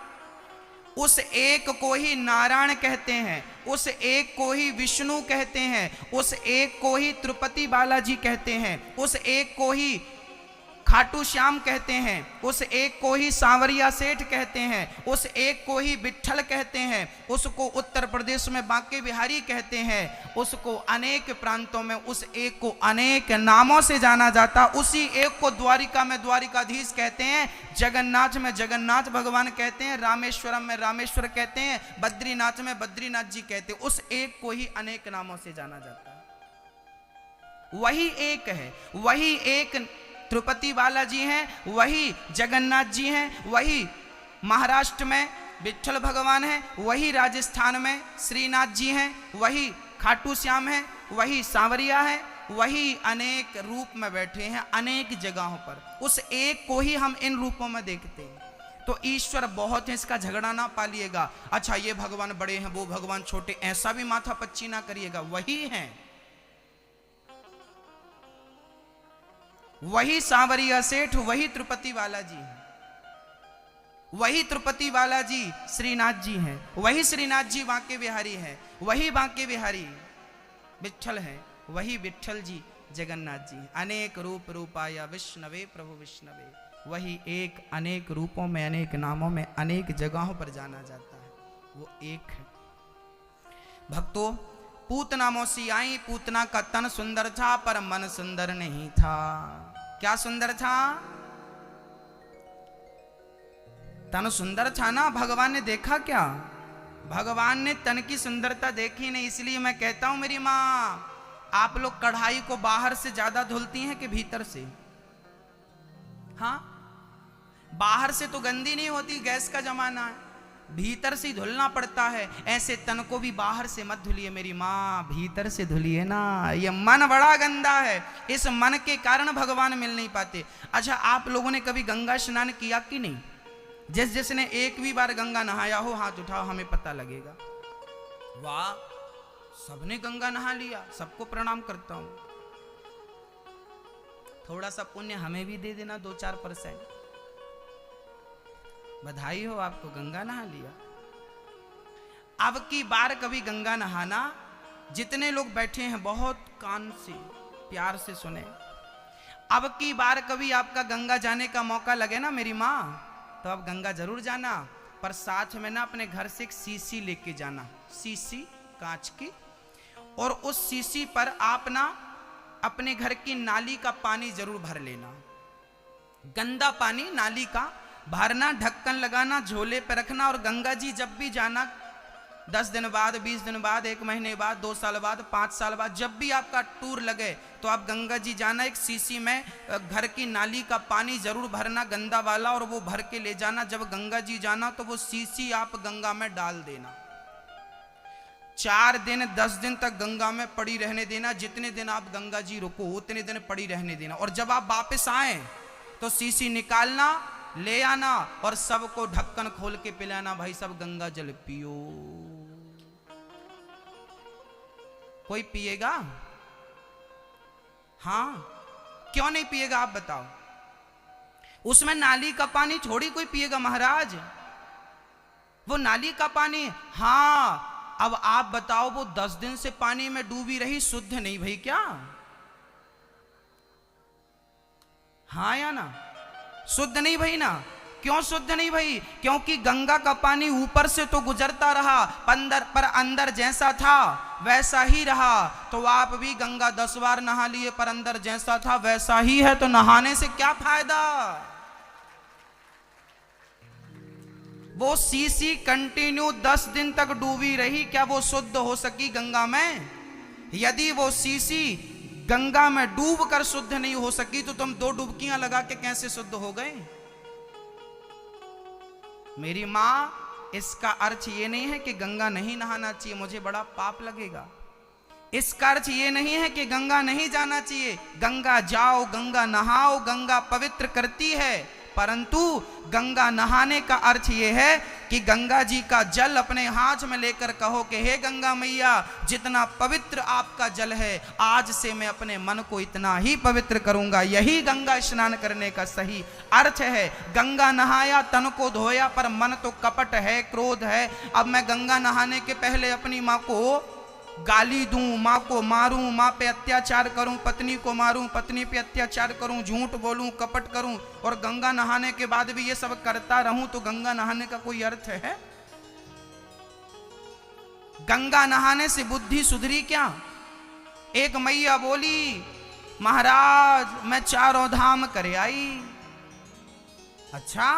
उस एक को ही नारायण कहते हैं, उस एक को ही विष्णु कहते हैं, उस एक को ही तिरुपति बालाजी कहते हैं, उस एक को ही खाटू श्याम कहते हैं, उस एक को ही सांवरिया सेठ कहते हैं, उस एक को ही विट्ठल कहते हैं, उसको उत्तर प्रदेश में बांके बिहारी कहते हैं, उसको अनेक प्रांतों में उस एक को अनेक नामों से जाना जाता। उसी एक को द्वारिका में द्वारिकाधीश कहते हैं, जगन्नाथ में जगन्नाथ भगवान कहते हैं, रामेश्वरम में रामेश्वर कहते हैं, बद्रीनाथ में बद्रीनाथ जी कहते हैं। उस एक को ही अनेक नामों से जाना जाता है। वही एक है, वही एक तिरुपति बालाजी हैं, वही जगन्नाथ जी हैं, वही महाराष्ट्र में विट्ठल भगवान हैं, वही राजस्थान में श्रीनाथ जी हैं, वही खाटू श्याम हैं, वही सांवरिया है, वही अनेक रूप में बैठे हैं अनेक जगहों पर। उस एक को ही हम इन रूपों में देखते हैं। तो ईश्वर बहुत है, इसका झगड़ा ना पालिएगा। अच्छा ये भगवान बड़े हैं, वो भगवान छोटे, ऐसा भी माथा पच्ची ना करिएगा। वही हैं, वही सांवरिया सेठ, वही तिरुपति बालाजी, वही तिरुपति बालाजी श्रीनाथ जी हैं, वही श्रीनाथ जी बांके बिहारी हैं, वही बांके बिहारी विट्ठल हैं, वही विट्ठल जी जगन्नाथ जी। अनेक रूप रूपाया विष्णवे प्रभु विष्णवे, वही एक अनेक रूपों में अनेक नामों में अनेक जगहों पर जाना जाता है, वो एक है। भक्तों, पूतना मौसी आई, पूतना का तन सुंदर था पर मन सुंदर नहीं था। क्या सुंदर था? तन सुंदर था ना। भगवान ने देखा क्या? भगवान ने तन की सुंदरता देखी नहीं। इसलिए मैं कहता हूं मेरी माँ, आप लोग कढ़ाई को बाहर से ज्यादा धुलती हैं कि भीतर से? हाँ, बाहर से तो गंदी नहीं होती, गैस का जमाना है, भीतर से धुलना पड़ता है। ऐसे तन को भी बाहर से मत धुलिए मेरी माँ, भीतर से धुलिए ना। ये मन बड़ा गंदा है, इस मन के कारण भगवान मिल नहीं पाते। अच्छा, आप लोगों ने कभी गंगा स्नान किया कि नहीं? जिसने एक भी बार गंगा नहाया हो हाथ उठाओ, हमें पता लगेगा। वाह, सबने गंगा नहा लिया, सबको प्रणाम करता हूं। थोड़ा सा पुण्य हमें भी दे देना, 2-4%। बधाई हो आपको, गंगा नहा लिया। अब की बार कभी गंगा नहाना, जितने लोग बैठे हैं बहुत कान से प्यार से सुने। अब की बार कभी आपका गंगा जाने का मौका लगे ना मेरी माँ, तो आप गंगा जरूर जाना, पर साथ में ना अपने घर से एक सीसी लेके जाना, सीसी कांच की। और उस सीसी पर आप ना अपने घर की नाली का पानी जरूर भर लेना, गंदा पानी नाली का भरना, ढक्कन लगाना, झोले पे रखना। और गंगा जी जब भी जाना, 10 दिन बाद, 20 दिन बाद, 1 महीने बाद, 2 साल बाद, 5 साल बाद, जब भी आपका टूर लगे तो आप गंगा जी जाना, एक सीसी में घर की नाली का पानी जरूर भरना गंदा वाला, और वो भर के ले जाना। जब गंगा जी जाना तो वो सीसी आप गंगा में डाल देना। 4 दिन 10 दिन तक गंगा में पड़ी रहने देना। जितने दिन आप गंगा जी रुको उतने दिन पड़ी रहने देना। और जब आप वापस आए तो सीसी निकालना, ले आना और सबको ढक्कन खोल के पिलाना, भाई सब गंगा जल पियो। कोई पिएगा? हाँ, क्यों नहीं पिएगा आप बताओ? उसमें नाली का पानी थोड़ी कोई पिएगा महाराज, वो नाली का पानी। हाँ, अब आप बताओ, वो 10 दिन से पानी में डूबी रही, शुद्ध नहीं भाई क्या? हाँ या ना? शुद्ध नहीं भाई ना। क्यों शुद्ध नहीं भाई? क्योंकि गंगा का पानी ऊपर से तो गुजरता रहा, पर अंदर जैसा था वैसा ही रहा। तो आप भी गंगा 10 बार नहा लिए, पर अंदर जैसा था वैसा ही है, तो नहाने से क्या फायदा? वो सीसी कंटिन्यू 10 दिन तक डूबी रही, क्या वो शुद्ध हो सकी गंगा में? यदि वो सीसी गंगा में डूब कर शुद्ध नहीं हो सकी तो तुम 2 डुबकियां लगा के कैसे शुद्ध हो गए? मेरी मां, इसका अर्थ ये नहीं है कि गंगा नहीं नहाना चाहिए, मुझे बड़ा पाप लगेगा। इसका अर्थ ये नहीं है कि गंगा नहीं जाना चाहिए। गंगा जाओ, गंगा नहाओ, गंगा पवित्र करती है, परंतु गंगा नहाने का अर्थ ये है कि गंगा जी का जल अपने हाथ में लेकर कहो कि हे गंगा मैया, जितना पवित्र आपका जल है, आज से मैं अपने मन को इतना ही पवित्र करूंगा। यही गंगा स्नान करने का सही अर्थ है। गंगा नहाया, तन को धोया, पर मन तो कपट है, क्रोध है। अब मैं गंगा नहाने के पहले अपनी माँ को गाली दूं, माँ को मारूं, माँ पे अत्याचार करूं, पत्नी को मारूं, पत्नी पे अत्याचार करूं, झूठ बोलूं, कपट करूं और गंगा नहाने के बाद भी ये सब करता रहूं तो गंगा नहाने का कोई अर्थ है? गंगा नहाने से बुद्धि सुधरी क्या? एक मैया बोली, महाराज मैं चारों धाम करे आई। अच्छा